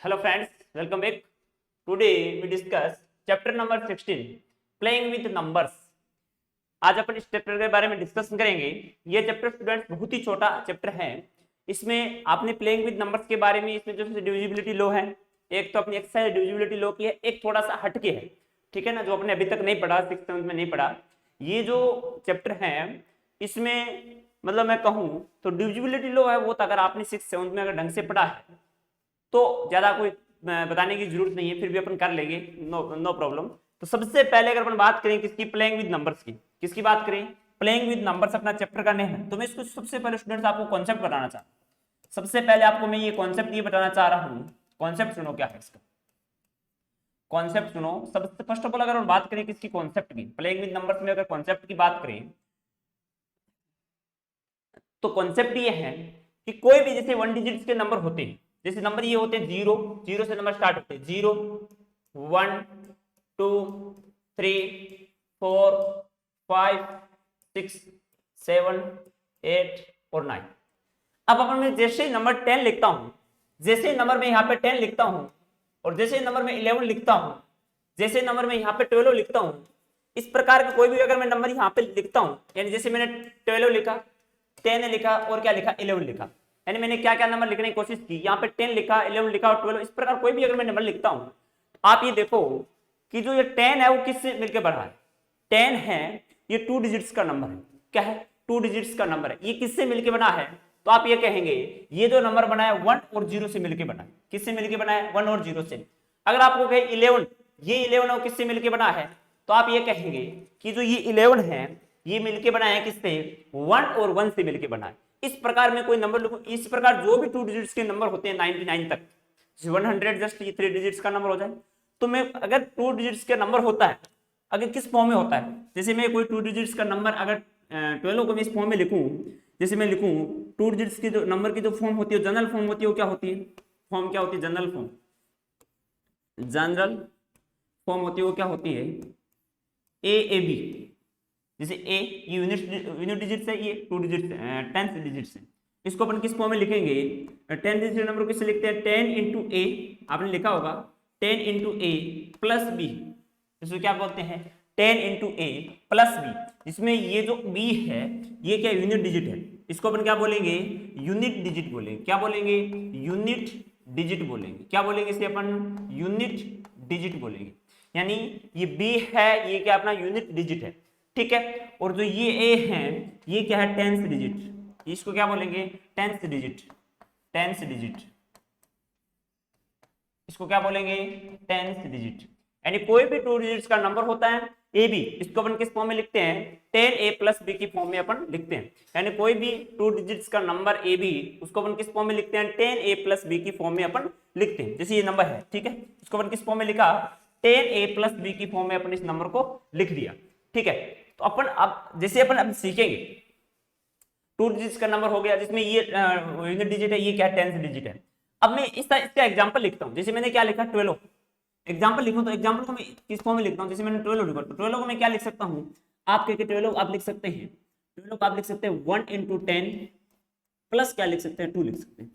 Hello friends, welcome back. Today we discuss chapter number 16 playing with numbers. आज अपन इस chapter के बारे में डिस्कशन करेंगे। ये चैप्टर स्टूडेंट्स बहुत ही छोटा चैप्टर है। इसमें आपने प्लेइंग विद नंबर्स के बारे में, इसमें जो डिविजिबिलिटी लॉ है, एक तो अपनी एक्सरसाइज डिविजिबिलिटी लॉ की है, एक थोड़ा सा हटके है, ठीक है ना, जो अपने अभी तक नहीं पढ़ा, 6th में नहीं पढ़ा। ये जो चैप्टर है इसमें मतलब मैं कहूँ तो डिविजिबिलिटी लॉ है वो, तो अगर आपने 6th 7th में अगर ढंग से पढ़ा है तो ज्यादा कोई बताने की जरूरत नहीं है, फिर भी अपन कर लेंगे, नो प्रॉब्लम। तो सबसे पहले अगर अपन बात करें किसकी, प्लेइंग विद नंबर्स की, किसकी बात करें, प्लेइंग विद नंबर्स अपना चैप्टर का नेम है। तो मैं इसको सबसे पहले स्टूडेंट्स आपको कॉन्सेप्ट बताना चाहता हूं। सबसे पहले आपको मैं ये कॉन्सेप्ट ये बताना चाह रहा हूं। कॉन्सेप्ट सुनो क्या है इसका, कॉन्सेप्ट सुनो। सबसे फर्स्ट ऑफ ऑल अगर हम बात करें किसकी, कॉन्सेप्ट की, प्लेइंग विद नंबर्स में अगर कॉन्सेप्ट की बात करें तो कॉन्सेप्ट ये है कि कोई भी जैसे 1 डिजिट्स के नंबर होते हैं, जैसे नंबर ये होते हैं जीरो, जीरो से नंबर स्टार्ट होते हैं, 0 1 2 3 4 5 6 7 8 और 9। अब अपन मैं जैसे नंबर 10 लिखता हूं, जैसे नंबर में यहाँ पे 10 लिखता हूं, और जैसे नंबर में 11 लिखता हूं, जैसे नंबर में यहाँ पे 12 लिखता हूं, इस प्रकार का कोई भी अगर मैं नंबर यहाँ पे लिखता हूं, यानी जैसे मैंने 12 लिखा, 10 लिखा और क्या लिखा, 11 लिखा, यानी मैंने क्या क्या नंबर लिखने की कोशिश की, यहाँ पे 10 लिखा, 11 लिखा और 12, इस प्रकार कोई भी अगर मैं नंबर लिखता हूं, आप ये देखो कि जो ये 10 है वो किससे मिलकर बना है, 10 है ये 2 डिजिट्स का नंबर है। क्या है, 2 डिजिट्स का नंबर है। ये किससे मिलकर बना है, तो आप ये कहेंगे ये जो नंबर बना है 1 और 0 से मिलकर बना है। किससे मिलकर बना है, 1 और 0 से। अगर आपको कहे 11, ये 11 और किससे मिलकर बना है, तो आप ये कहेंगे कि जो ये 11 है ये मिलके बना है किससे, 1 और 1 से मिलके बना है। इस प्रकार में कोई नंबर लिखूं, इस प्रकार जो भी 2 डिजिट्स के नंबर होते हैं 99 तक, 100 जस्ट ये 3 डिजिट्स का नंबर हो जाए। तो मैं अगर 2 डिजिट्स के नंबर होता है, अगर किस फॉर्म में होता है, जैसे मैं कोई 2 डिजिट्स का नंबर अगर 12 को मैं इस फॉर्म में लिखूं, जैसे मैं लिखूं 2 डिजिट्स की जो नंबर की जो फॉर्म होती है, जनरल फॉर्म होती है, वो क्या होती है, फॉर्म क्या होती है, जनरल फॉर्म, जनरल फॉर्म होती है वो क्या होती है, ए ए बी। जैसे ए ये यूनिट डिजिट्स है, ये 2 डिजिट्स 10th डिजिट्स है। इसको अपन किस फॉर्म में लिखेंगे, 10 डिजिट नंबर को किससे लिखते हैं, 10 इंटू ए, आपने लिखा होगा 10 इंटू ए प्लस बी, इसको क्या बोलते हैं, 10 इंटू ए प्लस बी, जिसमें ये जो बी है ये क्या यूनिट डिजिट है, इसको अपन क्या बोलेंगे, यूनिट डिजिट बोलेंगे। क्या बोलेंगे, यूनिट डिजिट बोलेंगे। क्या बोलेंगे इसे अपन, यूनिट डिजिट बोलेंगे। यानी ये बी है ये क्या अपना यूनिट डिजिट है, ठीक है। और जो ये ए है ये क्या है, 10th डिजिट, इसको क्या बोलेंगे, 10th डिजिट, 10th डिजिट, इसको क्या बोलेंगे, 10th डिजिट। यानी कोई भी 2 डिजिट्स का नंबर होता है ए बी, इसको अपन किस फॉर्म में लिखते हैं, 10a प्लस बी की फॉर्म में अपन लिखते हैं। यानी कोई भी 2 डिजिट्स का नंबर ए बी, उसको अपन किस फॉर्म में लिखते हैं, 10a प्लस बी की फॉर्म में अपन लिखते हैं। जैसे ये नंबर है, ठीक है, इसको अपन किस फॉर्म में लिखा, 10a प्लस बी की फॉर्म में अपन इस नंबर को लिख दिया, ठीक है। तो अपन अब जैसे अपन अब सीखेंगे 2 डिजिट्स का नंबर हो गया, जिसमें ये यूनिट डिजिट है, ये क्या 10th डिजिट है। अब मैं इसका एग्जांपल लिखता हूं, जैसे मैंने क्या लिखा 12, एग्जांपल लिखूं तो एग्जांपल को मैं किस फॉर्म में लिखता हूं, जैसे मैंने 12 लिखा, तो 12 को मैं क्या लिख सकता हूं, आप कह के 12 आप लिख सकते हैं, 12 को आप लिख सकते हैं 1 इंटू 10 प्लस क्या लिख सकते हैं, 2 लिख सकते हैं,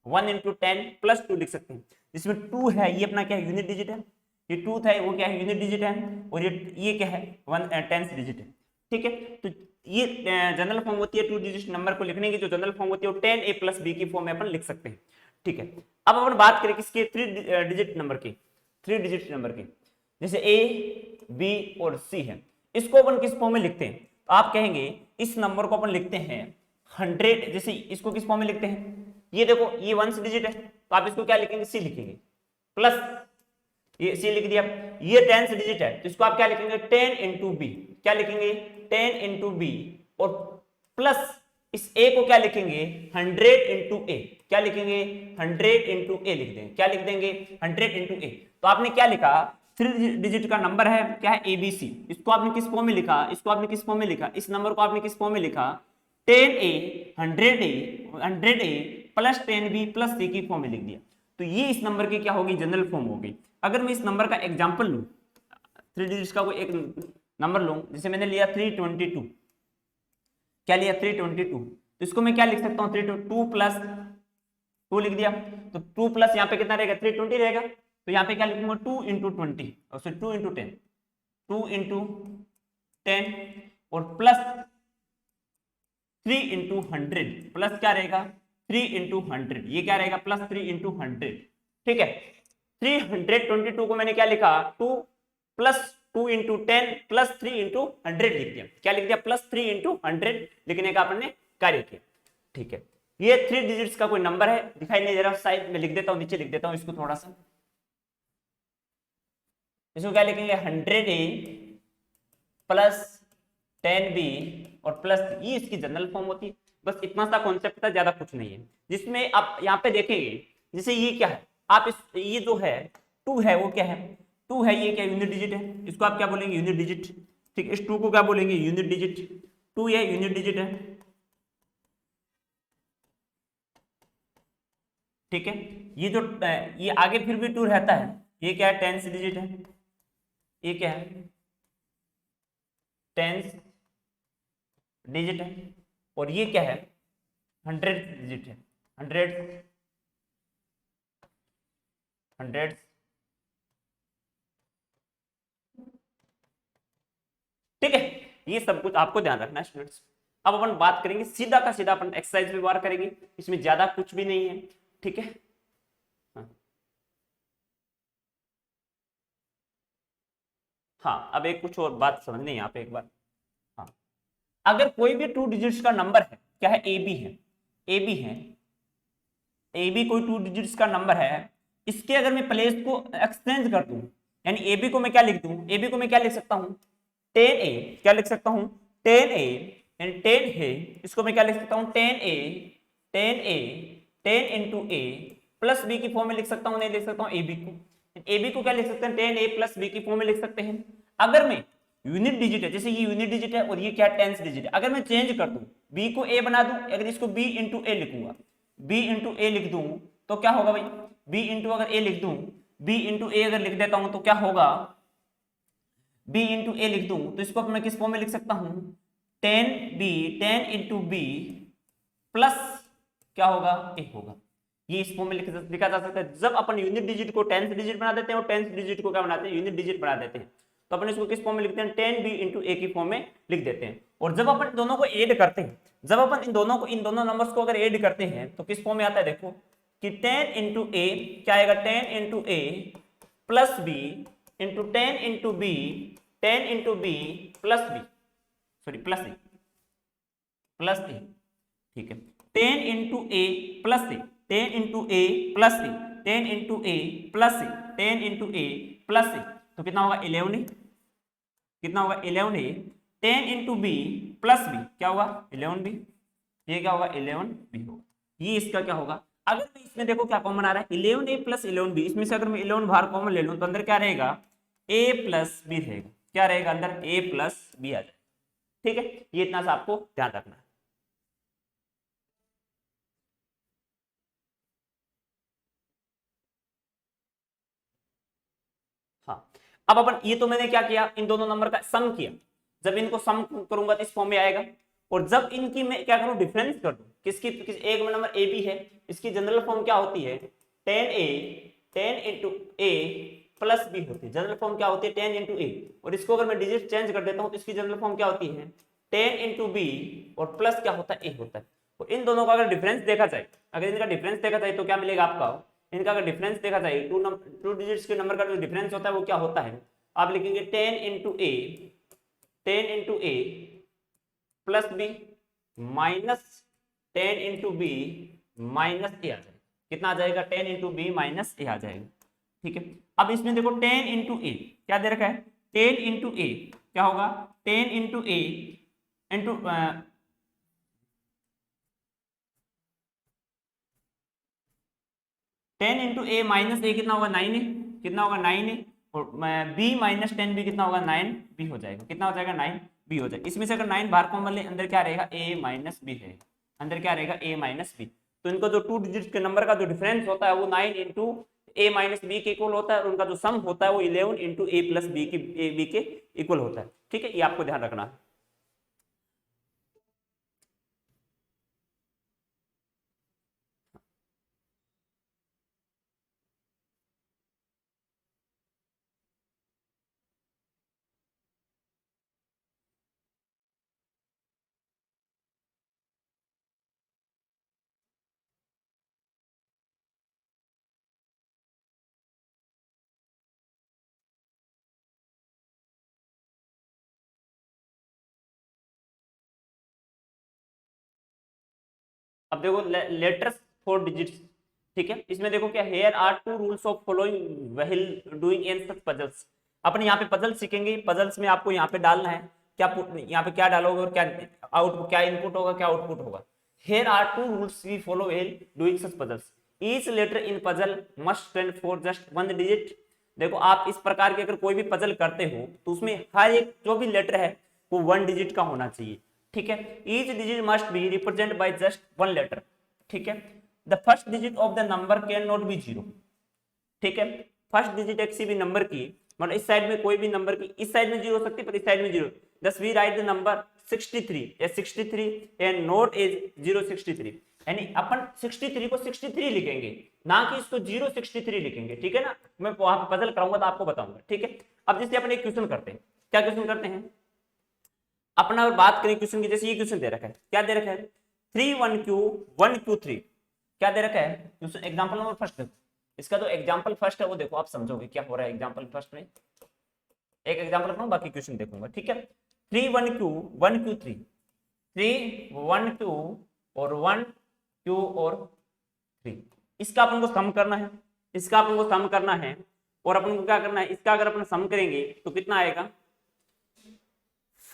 1 इंटू 10 प्लस 2 लिख सकते हैं। जिसमें 2 है ये अपना क्या है, यूनिट डिजिट है, ये 2 था वो क्या है, यूनिट डिजिट है, और ये क्या है, 10th डिजिट है, ठीक है। तो ये जनरल फॉर्म होती है 2 डिजिट नंबर को लिखने की, जो जनरल फॉर्म होती है वो 10a प्लस बी की फॉर्म में अपन लिख सकते हैं, ठीक है। अब अपन बात करें किसके, 3 डिजिट नंबर की, 3 डिजिट नंबर की, जैसे ए बी और सी है, इसको अपन किस फॉर्म में लिखते हैं, तो आप कहेंगे इस नंबर को अपन लिखते हैं 100, जैसे इसको किस फॉर्म में लिखते हैं, ये देखो ये 1th डिजिट है, तो आप इसको क्या लिखेंगे, सी लिखेंगे, प्लस ये सी लिख दिया, ये 10th डिजिट है, तो इसको आप क्या लिखेंगे, 10 इंटू बी, क्या लिखेंगे, 10 इंटू बी, और प्लस इस ए को क्या लिखेंगे, 100 इंटू ए, क्या लिखेंगे, 100 इंटू ए लिख देंगे, क्या लिख देंगे, 100 इंटू ए। तो आपने क्या लिखा, 3 डिजिट का नंबर है, क्या है, एबीसी, इसको आपने किस फॉर्म में लिखा, इसको आपने किस फॉर्म में लिखा, इस नंबर को आपने किस फॉर्म में लिखा, 10a 100a plus 10b plus c की फॉर्म में लिख दिया। तो ये इस नंबर की क्या होगी, जनरल फॉर्म होगी। अगर मैं इस नंबर का एग्जांपल लूं, 3 डिजिट्स का कोई एक नंबर लूं, जैसे मैंने लिया 322, क्या लिया 322, तो इसको मैं क्या लिख सकता हूं, 322 प्लस 2 लिख दिया, तो 2 प्लस यहाँ पे कितना रहेगा 320 रहेगा, तो यहाँ पे क्या लिखूंगा 2 इंटू 20 और फिर 2 इंटू 10, 2 इंटू 10 और प्लस 3 इंटू 100, प्लस क्या रहेगा 3 इंटू 100, ये क्या रहेगा प्लस 3 इंटू 100, ठीक है। 322 को मैंने क्या लिखा 2 प्लस 2 इंटू 10 प्लस 3 इंटू 100 लिख दिया, क्या लिख दिया प्लस 3 इंटू 100 लिखने का आपने कार्य किया, ठीक है। ये 3 डिजिट्स का कोई नंबर है, दिखाई नहीं दे रहा, शायद मैं लिख देता हूं, नीचे लिख देता हूं इसको थोड़ा सा, इसको क्या लिखेंगे 100A प्लस 10B और प्लस, ये इसकी जनरल फॉर्म होती है, बस इतना सा कॉन्सेप्ट था, ज्यादा कुछ नहीं है। जिसमें आप यहाँ पे देखेंगे जैसे ये क्या है, आप इस ये जो है 2 है वो क्या है 2 है, ये क्या यूनिट डिजिट है, इसको आप क्या बोलेंगे यूनिट डिजिट, ठीक है। इस 2 को क्या बोलेंगे यूनिट डिजिट, 2 ये यूनिट डिजिट है, ठीक है। ये जो ये आगे फिर भी 2 रहता है, ये क्या है 10th डिजिट है, ये क्या है 10th डिजिट है, और ये क्या है 100th डिजिट है, 100 ठीक है। ये सब कुछ आपको ध्यान रखना है स्टूडेंट्स। अब अपन बात करेंगे सीधा का सीधा, अपन एक्सरसाइज में बात करेंगे, इसमें ज्यादा कुछ भी नहीं है, ठीक है। हाँ अब एक कुछ और बात समझनी है यहाँ पे एक बार, हाँ अगर कोई भी 2 डिजिट्स का नंबर है, क्या है ए बी है, ए बी है, ए बी कोई 2 डिजिट्स का नंबर है, इसके अगर मैं प्लेस को एक्सचेंज कर दूं, यानी ए बी को मैं क्या लिख दूं, ए बी को मैं क्या लिख सकता हूं 10A, क्या लिख सकता हूं 10A, यानी 10 है, इसको मैं क्या लिख सकता हूं 10A 10A 10 into a plus B की फॉर्म में लिख सकता हूं, नहीं लिख सकता हूं ए बी को, ए बी को क्या लिख सकते हैं 10A प्लस बी की फॉर्म में लिख सकते हैं। अगर मैं यूनिट डिजिट है, जैसे ये यूनिट डिजिट है और ये क्या 10th डिजिट है, अगर मैं चेंज कर दूं बी को ए बना दूं, अगर इसको बी इंटू ए लिखूंगा, बी इंटू ए लिख दूं तो क्या होगा भाई, बी इंटू अगर ए लिख दूं, बी इंटू ए अगर लिख देता हूं तो क्या होगा, बी इंटू ए लिख दूं तो इसको मैं किस फॉर्म में लिख सकता हूं 10B 10 इंटू बी प्लस क्या होगा ए होगा, ये इस फॉर्म में लिखा जा सकता है। जब अपन यूनिट डिजिट को 10th डिजिट बना देते हैं और 10th डिजिट को क्या बनाते हैं यूनिट डिजिट बना देते हैं, तो अपन इसको किस फॉर्म में लिखते हैं 10B इंटू ए की फॉर्म में लिख देते हैं। और जब अपन दोनों को ऐड करते हैं, जब अपन इन दोनों नंबर्स को अगर ऐड करते हैं तो किस फॉर्म में आता है, देखो कि 10 इंटू ए क्या आएगा 10 into a plus b into 10 into b 10 into b plus b, sorry plus a, ठीक है 10 into a plus a 10 into a plus a 10 into a plus a 10 into a plus a, तो कितना होगा 11, कितना होगा 11A 10 into b plus B क्या होगा 11B, ये क्या होगा 11B होगा, ये इसका क्या होगा। अगर मैं इसमें देखो क्या कॉमन आ रहा है 11A प्लस 11B, इसमें से अगर मैं 11 बाहर कॉमन ले लूं तो अंदर क्या रहेगा A प्लस बी रहेगा, क्या रहेगा अंदर A प्लस बी आ जाएगा, ठीक है। ये इतना सा आपको ध्यान रखना है। हाँ अब अपन ये तो मैंने क्या किया इन दोनों नंबर का सम किया, जब इनको सम करूंगा तो इस फॉर्म में आएगा, और जब इनकी मैं क्या करूं डिफरेंस कर दूं, एक नंबर ए बी है, इसकी जनरल फॉर्म क्या होती है 10A 10 into a plus B होती है, जनरल फॉर्म क्या होती है 10 इंटू ए, और इसको अगर मैं डिजिट चेंज कर देता हूं तो इसकी जनरल फॉर्म क्या होती है 10 इंटू बी और प्लस क्या होता है ए होता है। और इन दोनों का अगर डिफरेंस देखा जाए, अगर इनका डिफरेंस देखा जाए तो क्या मिलेगा आपका, इनका अगर डिफरेंस देखा जाए टू डिजिट्स के नंबर का जो डिफरेंस होता है वो क्या होता है, आप लिखेंगे 10 into a 10 into a plus b minus 10 into b minus a आ जाएगा, कितना आ जाएगा 10 इंटू बी माइनस ए आ जाएगा, ठीक है। अब इसमें देखो 10 इंटू ए क्या दे रखा है 10 इंटू ए क्या होगा 10 इंटू ए इंटू 10 इंटू ए माइनस ए कितना होगा 9 है, कितना होगा 9 है, और बी माइनस 10 बी कितना होगा 9 बी हो जाएगा, कितना हो जाएगा 9 बी हो जाएगा। इसमें से अगर 9 बाहर कॉमन ले अंदर क्या रहेगा ए माइनस बी रहेगा, अंदर क्या रहेगा ए माइनस बी, तो इनको जो 2 डिजिट के नंबर का जो डिफरेंस होता है वो 9 इंटू ए माइनस बी के इक्वल होता है, और उनका जो सम होता है वो 11 इंटू ए प्लस बी के इक्वल होता है, ठीक है। ये आपको ध्यान रखना है। अब देखो लेटर्स 4 डिजिट्स, ठीक है। इसमें देखो क्या, here are 2 rules of following while doing in such puzzles. अपन यहाँ पे पजल सीखेंगे, पजल्स में आपको यहाँ पे डालना है क्या, यहाँ पे क्या डालोगे और क्या आउटपुट, क्या इनपुट होगा क्या आउटपुट होगा। Here are 2 rules we follow while doing such puzzles, each letter in puzzle must stand for just 1 digit. देखो आप इस प्रकार के अगर कोई भी पजल करते हो तो उसमें हर एक जो भी लेटर है वो 1 डिजिट का होना चाहिए, ठीक है। Each digit must be represent by just 1 letter, ठीक है। The first digit of the number cannot be 0, ठीक है। फर्स्ट डिजिट किसी भी नंबर की, मतलब इस साइड में कोई भी नंबर की इस साइड में 0 हो सकती है पर इस साइड में 0, दस वी राइट द नंबर 63 या 63 एंड नोट इज 063, यानी अपन 63 को 63 लिखेंगे, ना कि इसको 063 लिखेंगे, ठीक है ना। मैं वहां पे पजल कराऊंगा तो आपको बताऊंगा, ठीक है। अब जैसे अपन एक क्वेश्चन करते हैं, क्या क्वेश्चन करते हैं अपना, अगर बात करें क्वेश्चन की, जैसे ये क्वेश्चन दे रखा है, क्या दे रखा है 3 1q 1q 3, क्या दे रखा है क्वेश्चन। एग्जांपल नंबर फर्स्ट देखो, इसका जो एग्जांपल फर्स्ट है वो देखो, आप समझोगे क्या हो रहा है एग्जांपल फर्स्ट में। एक एग्जांपल करूं बाकी क्वेश्चन देखूंगा, ठीक है। 3 1q 1q 3, 3 1q और 1q और 3, इसका अपन को सम करना है, इसका अपन को सम करना है, और अपन को क्या करना है, इसका अगर अपन सम करेंगे तो कितना आएगा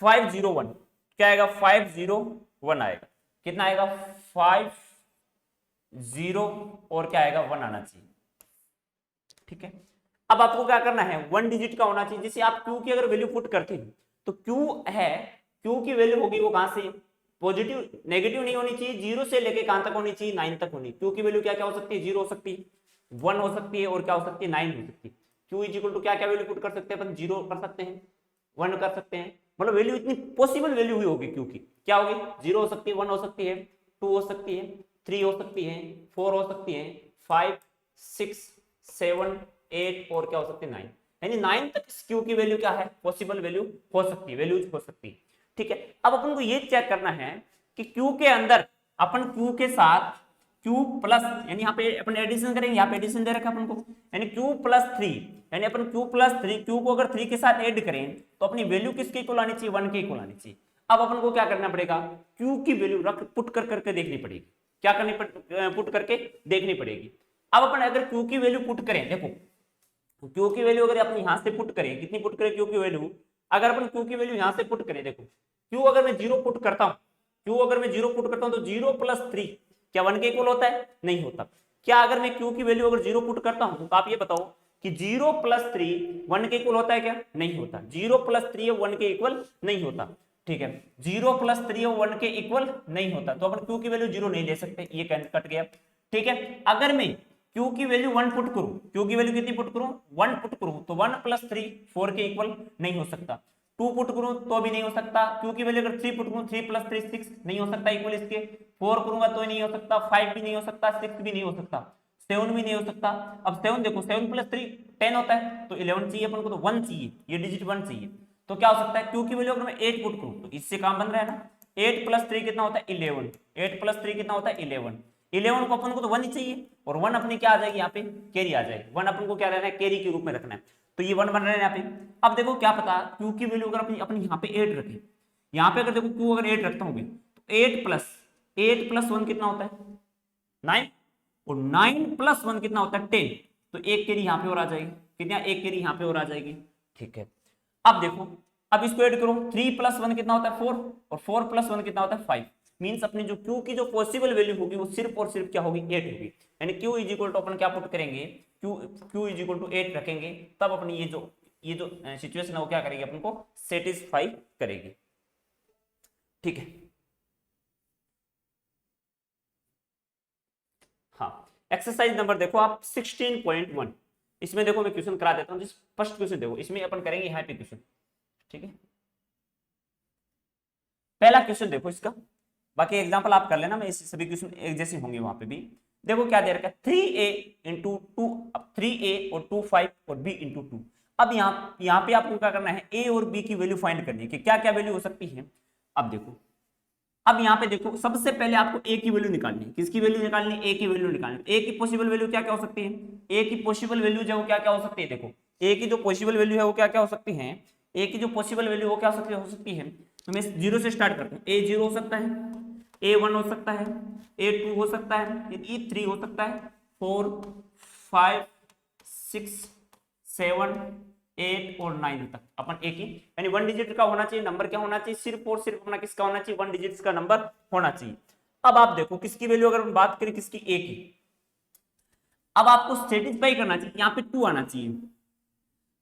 501, क्या आएगा 501 आएगा, कितना आएगा 50 और क्या आएगा 1 आना चाहिए, ठीक है। अब आपको क्या करना है 1 डिजिट का होना चाहिए। जैसे आप q की अगर वैल्यू पुट करते हैं तो q है, q की वैल्यू होगी वो कहां से, पॉजिटिव नेगेटिव नहीं होनी चाहिए, 0 से लेके कहां तक होनी चाहिए 9 तक होनी। q की वैल्यू क्या क्या हो सकती है, 0 हो सकती है, 1 हो सकती है और क्या हो सकती है 9 हो सकती है। q इज इक्वल टू क्या क्या वैल्यू पुट कर सकते हैं अपन, 0 कर सकते हैं, 1 कर सकते हैं, मतलब वैल्यू इतनी पॉसिबल वैल्यू हुई होगी q की, क्या होगी 0 हो सकती है, 1 हो सकती है, 2 हो सकती है, 3 हो सकती है, 4 हो सकती है, 5 6 7 8 और क्या हो सकती है 9, यानी 9 तक इस q की वैल्यू क्या है, पॉसिबल वैल्यू हो सकती है, वैल्यूज हो सकती है, ठीक है। अब अपन को ये चेक करना है कि q के अंदर अपन q के साथ q प्लस, यानी यहाँ पे अपन एडिशन करेंगे, यहाँ पे एडिशन दे रखा है अपन को, यानी q प्लस 3, यानी अपन q प्लस 3, q को अगर 3 के साथ ऐड करें तो अपनी वैल्यू किसके इक्वल आनी चाहिए, 1 के इक्वल आनी चाहिए। अब अपन को क्या करना पड़ेगा, q की वैल्यू रख पुट कर करके देखनी पड़ेगी, क्या करनी पुट करके देखनी पड़ेगी। अब अपन अगर q की वैल्यू पुट करें, देखो q की वैल्यू अगर अपन यहां से पुट करें, कितनी पुट करें q की वैल्यू, अगर अपन q की वैल्यू यहां से पुट करें, देखो q अगर मैं 0 पुट करता हूं, q अगर मैं 0 पुट करता हूं तो 0 प्लस 3 क्या 1 के इक्वल होता है, नहीं होता। क्या अगर मैं q की वैल्यू अगर 0 पुट करता हूं तो आप ये बताओ कि 0 प्लस 3 1 के इक्वल होता है क्या, नहीं होता। 0 प्लस 3 1 के इक्वल नहीं होता, ठीक है। 0 प्लस 3 1 के इक्वल नहीं होता, तो अपन q की वैल्यू 0 नहीं ले सकते, ये कट गया, ठीक है। अगर मैं q की वैल्यू 1 पुट करूं, q की वैल्यू कितनी पुट करूं 1 पुट करूं तो 1 प्लस 3 4 के इक्वल नहीं हो सकता, 2 पुट करूं तो भी नहीं हो सकता, q की वैल्यू अगर 3 पुट करूं 3 प्लस 3 6 नहीं हो सकता इक्वल इसके, 4 करूंगा तो नहीं हो सकता, 5 भी नहीं हो सकता, 6 भी नहीं हो सकता, 7 भी नहीं हो सकता। अब 7 देखो 7 प्लस 3 10 होता है, तो 11 चाहिए अपन को, तो 1 चाहिए, ये डिजिट 1 चाहिए। तो क्या हो सकता है q की वैल्यू अगर मैं 8 पुट करूं तो इससे काम बन रहा है ना, 8 प्लस 3 कितना होता है 11, 8 प्लस 3 कितना होता है 11, 11 को अपन को तो 1 ही चाहिए, और 1 अपने क्या आ जाएगी यहाँ पे कैरी आ जाएगी, 1 अपन को क्या रहना है कैरी के रूप में रखना है, तो ये 1 बन रहा है यहाँ पे। अब देखो क्या पता q की वैल्यू अगर अपनी यहाँ पे 8 रखें, यहाँ पे अगर देखो q अगर 8 रखता हूँ तो 8 प्लस 1 कितना होता है 9, और 9 प्लस 1 कितना होता है 10, तो एक कैरी यहाँ पे और आ जाएगी, कितना एक कैरी यहाँ पे और आ जाएगी, ठीक है। अब देखो अब इसको ऐड करो, 3 प्लस 1 कितना होता है 4, और 4 प्लस 1 कितना होता है 5, मींस अपनी जो q की जो पॉसिबल वैल्यू होगी वो सिर्फ और सिर्फ क्या होगी 8 होगी, यानी q इज इक्वल टू अपन क्या पुट करेंगे, q इज इक्वल टू 8 रखेंगे, तब अपनी ये जो सिचुएशन है वो क्या करेगी अपन को सेटिस्फाई करेगी, ठीक है। हाँ एक्सरसाइज नंबर देखो आप 16.1, इसमें देखो मैं क्वेश्चन करा देता हूँ, जिस फर्स्ट क्वेश्चन देखो इसमें अपन करेंगे यहाँ पे क्वेश्चन, ठीक है। पहला क्वेश्चन देखो इसका, बाकी एग्जांपल आप कर लेना, मैं इस सभी क्वेश्चन एक जैसे होंगे वहां पे भी। देखो क्या दे रखा है 3a इंटू 2, 3a और 2 5 और b इंटू 2। अब यहाँ पे आपको क्या करना है a और b की वैल्यू फाइंड करनी है कि क्या क्या वैल्यू हो सकती है। अब देखो अब यहाँ पे देखो सबसे पहले आपको a की वैल्यू निकालनी है, किसकी वैल्यू निकालनी है a की वैल्यू निकालनी है। a की पॉसिबल वैल्यू क्या क्या हो सकती है, a की पॉसिबल वैल्यू जो क्या क्या हो सकती है, देखो a की जो पॉसिबल वैल्यू है वो क्या क्या हो सकती है, a की जो पॉसिबल वैल्यू वो क्या हो सकती है, तो मैं 0 से स्टार्ट करता हूँ, a 0 हो सकता है, A1 हो सकता है, A2 हो सकता है, E3 हो सकता है, 4 5 6 7 8 और 9 तक अपन एक ही, यानी 1 डिजिट का होना चाहिए नंबर, क्या होना चाहिए, सिर्फ और सिर्फ अपना किसका होना चाहिए, 1 डिजिट का नंबर होना चाहिए। अब आप देखो किसकी वैल्यू अगर हम बात करें किसकी, ए की, अब आपको सेटिस्फाई करना चाहिए, यहाँ पे 2 आना चाहिए।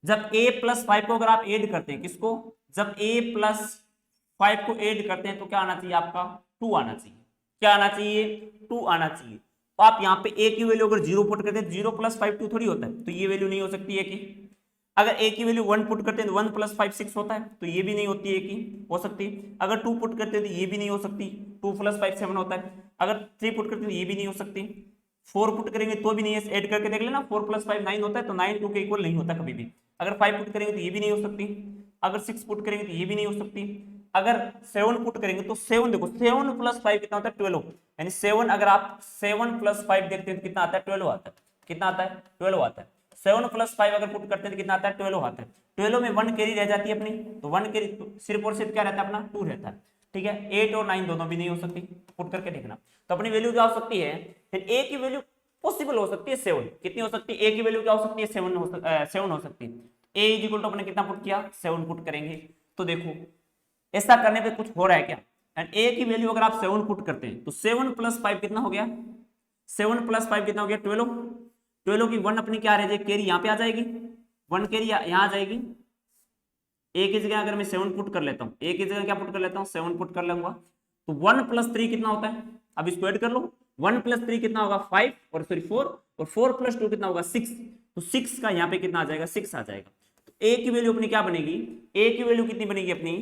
जब a प्लस 5 को अगर आप ऐड करते हैं, किसको, जब a प्लस 5 को ऐड करते हैं तो क्या आना चाहिए आपका, 2 आना चाहिए। क्या आना चाहिए, 2 आना चाहिए। तो आप यहाँ पे a की वैल्यू अगर 0 पुट करते हैं, 0 प्लस 5 2 थोड़ी होता है, तो ये वैल्यू नहीं हो सकती है कि, अगर a की वैल्यू 1 पुट करते हैं तो 1 प्लस 5 6 होता है, तो ये भी नहीं होती है कि हो सकती। अगर 2 पुट करते हैं तो ये भी नहीं हो सकती, 2 प्लस 5 7 होता है। अगर 3 पुट करते हैं तो ये भी नहीं हो सकती, 4 पुट करेंगे तो भी नहीं है, ऐड करके देख लेना, 4 प्लस 5 9 होता है, तो 9 2 के इक्वल नहीं होता कभी भी। अगर 5 पुट करेंगे तो ये भी नहीं हो सकती, अगर 6 पुट करेंगे तो ये भी नहीं हो सकती, अगर 7 पुट करेंगे तो 7, देखो 7 प्लस 5 कितना होता है, 12, यानी 7, अगर आप 7 प्लस 5 देखते हैं तो कितना आता है, 12 आता है। कितना आता है, 12 आता है। 7 प्लस 5 अगर पुट करते हैं तो कितना आता है, 12 आता है। 12 में 1 कैरी रह जाती है अपनी, तो 1 कैरी सिर्फ और सिर्फ क्या रहता है अपना, 2 रहता है। ठीक है, 8 और 9 दोनों भी नहीं हो सकती, पुट करके देखना। तो अपनी वैल्यू क्या हो सकती है, फिर a की वैल्यू पॉसिबल हो सकती है 7, कितनी हो सकती है, a की वैल्यू क्या हो सकती है, 7 हो सकती है। a इज इक्वल टू अपने कितना पुट किया, 7 पुट करेंगे। तो देखो ऐसा करने पे कुछ हो रहा है क्या, एंड a की वैल्यू अगर आप 7 पुट करते हैं तो 7 प्लस 5 कितना हो गया, 7 प्लस 5 कितना हो गया, 12। 12 की 1 अपनी क्या रह जाएगी, कैरी यहाँ पे आ जाएगी, 1 कैरी यहाँ आ जाएगी। a की जगह अगर मैं 7 पुट कर लेता हूँ, a की जगह क्या पुट कर लेता हूँ, 7 पुट कर लूंगा, तो 1 प्लस 3 कितना होता है, अब इसको ऐड कर लो, 1 प्लस 3 कितना होगा 5, और सॉरी 4, और 4 प्लस 2 कितना होगा 6, तो 6 का यहाँ पे कितना आ जाएगा, 6 आ जाएगा। तो a की वैल्यू अपनी क्या बनेगी, a की वैल्यू कितनी बनेगी अपनी,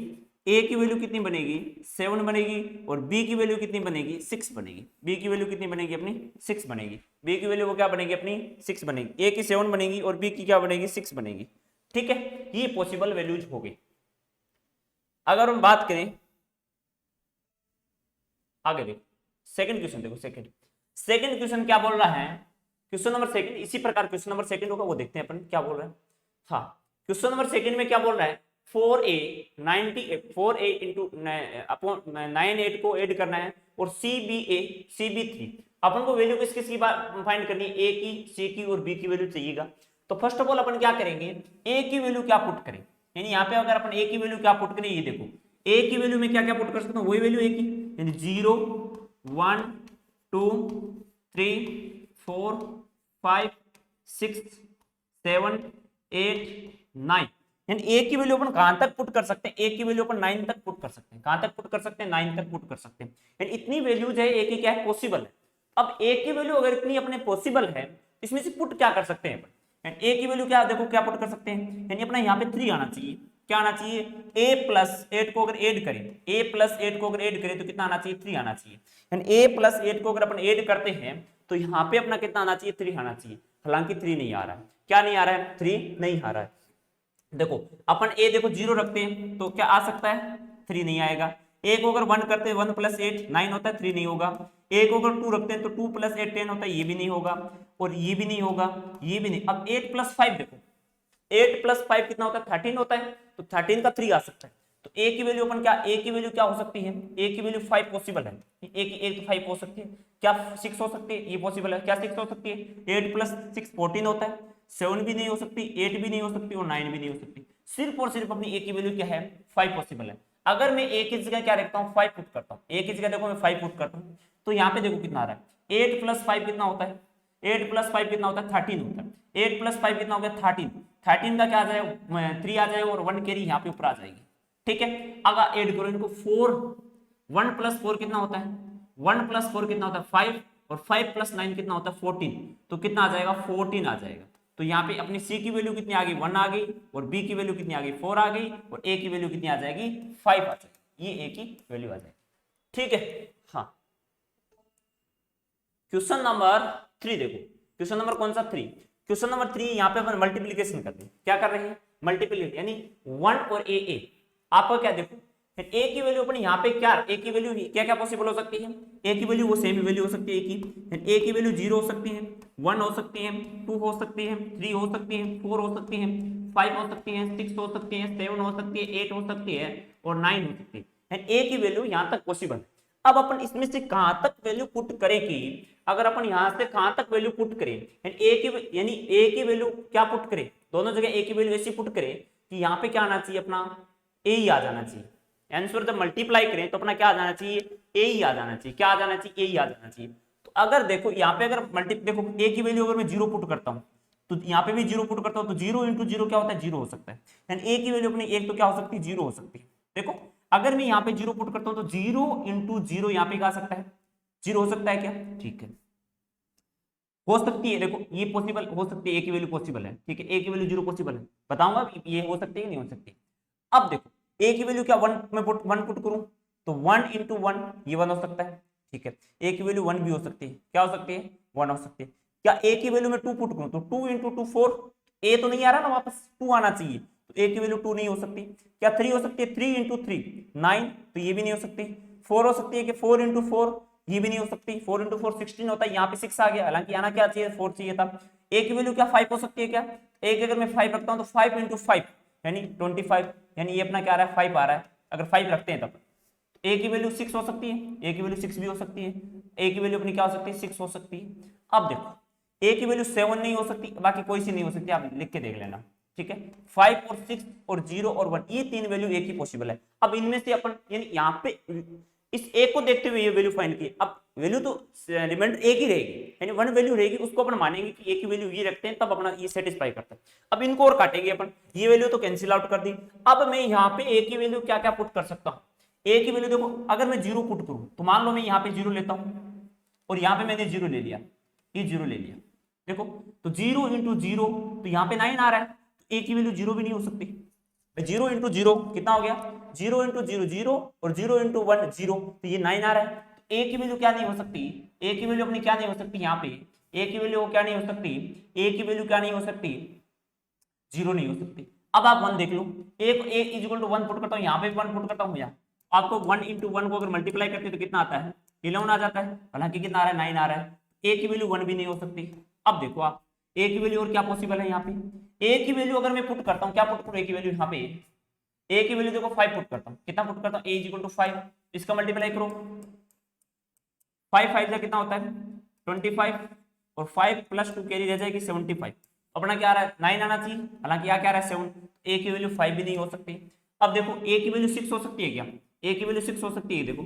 a की वैल्यू कितनी बनेगी, 7 बनेगी, और b की वैल्यू कितनी बनेगी, 6 बनेगी। b की वैल्यू कितनी बनेगी अपनी, 6 बनेगी। b की वैल्यू वो क्या बनेगी अपनी, 6 बनेगी। a की 7 बनेगी और b की क्या बनेगी, 6 बनेगी। ठीक है, ये पॉसिबल वैल्यूज हो गई। अगर हम बात करें आगे, देखो सेकंड क्वेश्चन, देखो सेकंड क्वेश्चन क्या बोल रहा है, क्वेश्चन नंबर सेकंड, इसी प्रकार क्वेश्चन नंबर सेकंड होगा, वो देखते हैं अपन क्या बोल रहा है। हाँ, क्वेश्चन नंबर सेकंड में क्या बोल रहा है, 4a 4a इंटू अपॉन 98 को ऐड करना है, और cb3 अपन को वैल्यू किस किसकी फाइंड करनी है, a की, c की और b की वैल्यू चाहिएगा। तो फर्स्ट ऑफ ऑल अपन क्या करेंगे, a की वैल्यू क्या पुट करें, यानी यहाँ पे अगर अपन a की वैल्यू क्या पुट करें, ये देखो a की वैल्यू में क्या क्या पुट कर सकता हूँ, वही वैल्यू a की, यानी 0 1 2 3 4 5 6 7 8 9, यानी a की वैल्यू अपन कहां तक पुट कर सकते हैं, a की वैल्यू अपन 9 तक पुट कर सकते हैं। कहां तक पुट कर सकते हैं, 9 तक पुट कर सकते हैं। यानी इतनी वैल्यूज है a की, क्या है, पॉसिबल है। अब a की वैल्यू अगर इतनी अपने पॉसिबल है, इसमें से पुट क्या कर सकते हैं अपन, a की वैल्यू क्या, देखो क्या पुट कर सकते हैं, यानी अपना यहाँ पे 3 आना चाहिए। क्या आना चाहिए, a प्लस 8 को अगर ऐड करें, a प्लस 8 को अगर ऐड करें तो कितना आना चाहिए, 3 आना चाहिए। यानी a प्लस 8 को अगर अपन ऐड करते हैं तो यहाँ पे अपना कितना आना चाहिए, 3 आना चाहिए। हालांकि 3 नहीं आ रहा है, क्या नहीं आ रहा है, 3 नहीं आ रहा है। देखो अपन a देखो 0 रखते हैं तो क्या आ सकता है, 3 नहीं आएगा। a को अगर 1 करते हैं, 1 प्लस 8 9 होता है, 3 नहीं होगा। a को अगर 2 रखते हैं तो 2 प्लस 8 10 होता है, ये भी नहीं होगा, और ये भी नहीं होगा, ये भी नहीं। अब 8 प्लस 5 देखो, 8 प्लस 5 कितना होता है, 13 होता है, तो 13 का 3 आ सकता है। तो a की वैल्यू अपन क्या, a की वैल्यू क्या हो सकती है, a की वैल्यू 5 पॉसिबल है, a की 1 तो 5 हो सकती है, क्या 6 हो सकती है, ये पॉसिबल है, क्या 6 हो सकती है, 8 प्लस 6 14 होता है, 7 भी नहीं हो सकती, 8 भी नहीं हो सकती, और 9 भी नहीं हो सकती। सिर्फ और सिर्फ अपनी a की वैल्यू क्या है, 5 पॉसिबल है। अगर मैं a की जगह क्या रखता हूँ, 5 पुट करता हूँ, a की जगह देखो मैं 5 पुट करता हूँ, तो यहाँ पे देखो कितना आ रहा है, 8 प्लस 5 कितना होता है, 8 प्लस 5 कितना होता है, 13 होता है। 8 प्लस 5 कितना हो गया, 13, 13 का क्या आ जाएगा, 3 आ जाएगा, और 1 कैरी यहाँ पे ऊपर आ जाएगी। ठीक है, अगर ऐड करो इनको 4, 1 प्लस 4 कितना होता है, 1 प्लस 4 कितना होता है 5, और 5 प्लस 9 कितना होता है 14, तो कितना आ जाएगा 14 आ जाएगा। तो यहाँ पे अपनी c की वैल्यू कितनी आ गई, 1 आ गई, और b की वैल्यू कितनी आ गई, 4 आ गई, और a की वैल्यू कितनी आ जाएगी, 5 आ जाएगी। ये a की वैल्यू आ जाएगी। ठीक है, हाँ क्वेश्चन नंबर 3 देखो, क्वेश्चन नंबर कौन सा 3, क्वेश्चन नंबर 3 यहाँ पे अपन मल्टीप्लीकेशन कर रहे हैं, क्या कर रहे हैं, मल्टीप्लीकेशन, यानी 1 और a आपको क्या देखो, a की वैल्यू अपन यहाँ पे क्या, a की वैल्यू क्या क्या पॉसिबल हो सकती है, a की वैल्यू वो सेम वैल्यू हो सकती है a की वैल्यू 0 हो सकती है, 1 हो सकती है, 2 हो सकती है, 3 हो सकती है, 4 हो सकती है, 5 हो सकती है, 6 हो सकती है, 7 हो सकती है, 8 हो सकती है, और 9 हो सकती है। a की वैल्यू यहाँ तक पॉसिबल है। अब अपन इसमें से कहां तक वैल्यू पुट करें कि अगर अपन यहां से कहां तक वैल्यू पुट करें यानी ए की वैल्यू क्या पुट करें, दोनों जगह ए की वैल्यू ऐसी पुट करें कि यहाँ पे क्या आना चाहिए अपना ए ही आ जाना चाहिए। आंसर जब मल्टीप्लाई करें तो अपना क्या आ जाना चाहिए, ए ही आ जाना चाहिए। क्या आ जाना चाहिए, ए ही आ जाना चाहिए। तो अगर देखो यहाँ पे अगर देखो ए की वैल्यू अगर मैं 0 पुट करता हूँ तो यहाँ पे भी 0 पुट करता हूँ तो 0 इंटू 0 क्या होता है, 0 हो सकता है। यानी ए की वैल्यू अपनी एक तो क्या हो सकती है, 0 हो सकती है। देखो अगर मैं यहाँ पे 0 पुट करता हूँ तो 0 इंटू 0 यहाँ पे क्या आ सकता है, 0 हो सकता है क्या, ठीक है हो सकती है। देखो ये पॉसिबल हो सकती है, ए की वैल्यू पॉसिबल है, ठीक है ए की वैल्यू 0 पॉसिबल है, बताऊंगा ये हो सकती है कि नहीं हो सकती। अब देखो ए की वैल्यू क्या 1 में पुट 1 पुट करूं तो 1 इंटू 1 ये 1 हो सकता है, ठीक है ए की वैल्यू 1 भी हो सकती है, क्या हो सकती है 1 हो सकती है। क्या ए की वैल्यू में 2 पुट करूं तो 2 इंटू 2 4, ए तो नहीं आ रहा ना वापस 2 आना चाहिए तो ए की वैल्यू 2 नहीं हो सकती। क्या 3 हो सकती है, 3 इंटू 3 9 तो ये भी नहीं हो सकती। 4 हो सकती है कि 4 इंटू 4 ये भी नहीं हो सकती, 4 इंटू 4 16 होता है, यहाँ पे 6 आ गया, हालांकि आना क्या चाहिए 4 चाहिए था। ए की वैल्यू क्या 5 हो सकती है, क्या ए की अगर मैं 5 रखता हूँ तो 5 इंटू 5 यानी 25 यानी ये अपना क्या आ रहा है 5 आ रहा है, अगर 5 रखते हैं तब। ए की वैल्यू 6 हो सकती है, ए की वैल्यू 6 भी हो सकती है, ए की वैल्यू अपनी क्या हो सकती है 6 हो सकती है। अब देखो ए की वैल्यू 7 नहीं हो सकती, बाकी कोई सी नहीं हो सकती, आप लिख के देख लेना, ठीक है 5 और 6 और 0 और 1 ये तीन वैल्यू ए की पॉसिबल है। अब इनमें से अपन यानी यहाँ पे इस ए को देखते हुए ये वैल्यू फाइंड की, अब वैल्यू तो रिमाइंडर एक ही रहेगी यानी 1 वैल्यू रहेगी, उसको अपन मानेंगे कि ए की वैल्यू ये रखते हैं तब अपना ये सेटिस्फाई करता है। अब इनको और काटेंगे अपन, ये वैल्यू तो कैंसिल आउट कर दी। अब मैं यहाँ पे ए की वैल्यू क्या क्या पुट कर सकता हूँ, ए की वैल्यू देखो अगर मैं 0 पुट करूं तो मान लो मैं यहाँ पे 0 लेता हूँ और यहाँ पे मैंने 0 ले लिया, ये 0 ले लिया, देखो तो 0 इंटू 0 तो यहाँ पे 9 आ रहा है, तो ए की वैल्यू 0 भी नहीं हो सकती। 0 इंटू 0 कितना हो गया, 0 इंटू 0 0 और 0 इंटू 1 0 तो ये 9 आ रहा है। तो ए की वैल्यू क्या नहीं हो सकती, ए की वैल्यू अपनी क्या नहीं हो सकती, यहाँ पे ए की वैल्यू क्या नहीं हो सकती, ए की वैल्यू क्या नहीं हो सकती 0 नहीं हो सकती। अब आप 1 देख लो, एक ए इक्वल टू 1 पुट करता हूँ, यहाँ पे 1 पुट करता हूँ यहाँ, आपको 1 इंटू 1 को अगर मल्टीप्लाई करते तो कितना आता है 11 आ जाता है, हालांकि कितना आ रहा है 9 आ रहा है, ए की वैल्यू 1 भी नहीं हो सकती। अब देखो आप ए की वैल्यू और क्या पॉसिबल है, यहाँ पे ए की वैल्यू अगर मैं पुट करता हूँ, क्या पुट करूँ ए की वैल्यू, यहाँ पे ए की वैल्यू देखो 5 पुट करता हूँ, कितना पुट करता हूँ ए इक्वल टू 5, इसका मल्टीप्लाई करो 5 5 से कितना होता है 25 और 5 प्लस 2 कैरी रह जाएगी 75, अपना क्या आ रहा है 9 आना चाहिए, हालांकि यहाँ क्या आ रहा है 7, ए की वैल्यू 5 भी नहीं हो सकती। अब देखो ए की वैल्यू 6 हो सकती है क्या, ए की वैल्यू 6 हो सकती है, देखो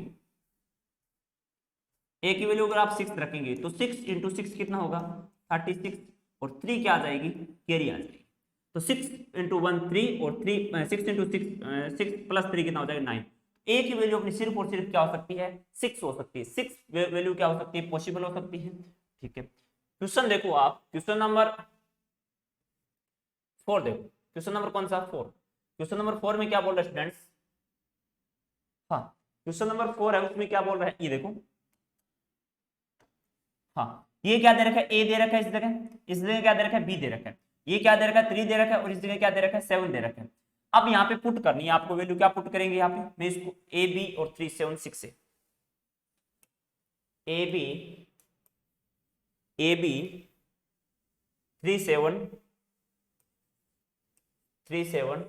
ए की वैल्यू अगर आप 6 रखेंगे तो 6 इंटू 6 कितना होगा 36 और 3 क्या आ जाएगी कैरी आ जाएगी, तो 6 इंटू 1 3 और 3 6 इंटू 6 6 प्लस 3 कितना हो जाएगा 9। ए की वैल्यू अपनी सिर्फ और सिर्फ क्या हो सकती है 6 हो सकती है, 6 वैल्यू क्या हो सकती है पॉसिबल हो सकती है, ठीक है। क्वेश्चन देखो आप, क्वेश्चन नंबर 4 देखो, क्वेश्चन नंबर कौन सा 4, क्वेश्चन नंबर 4 में क्या बोल रहा है स्टूडेंट्स, हाँ क्वेश्चन नंबर 4 है उसमें क्या बोल रहा है ये देखो, हाँ ये क्या दे रखा है ए दे रखा है इस जगह क्या दे रखा है बी दे रखा है, ये क्या दे रखा है 3 दे रखा है और इस जगह क्या दे रखा है 7 दे रखा है। अब यहाँ पे पुट करनी है आपको वैल्यू, क्या पुट करेंगे यहाँ पे, मैं इसको ए बी और 3 7 6 से ए बी 3 7 3 7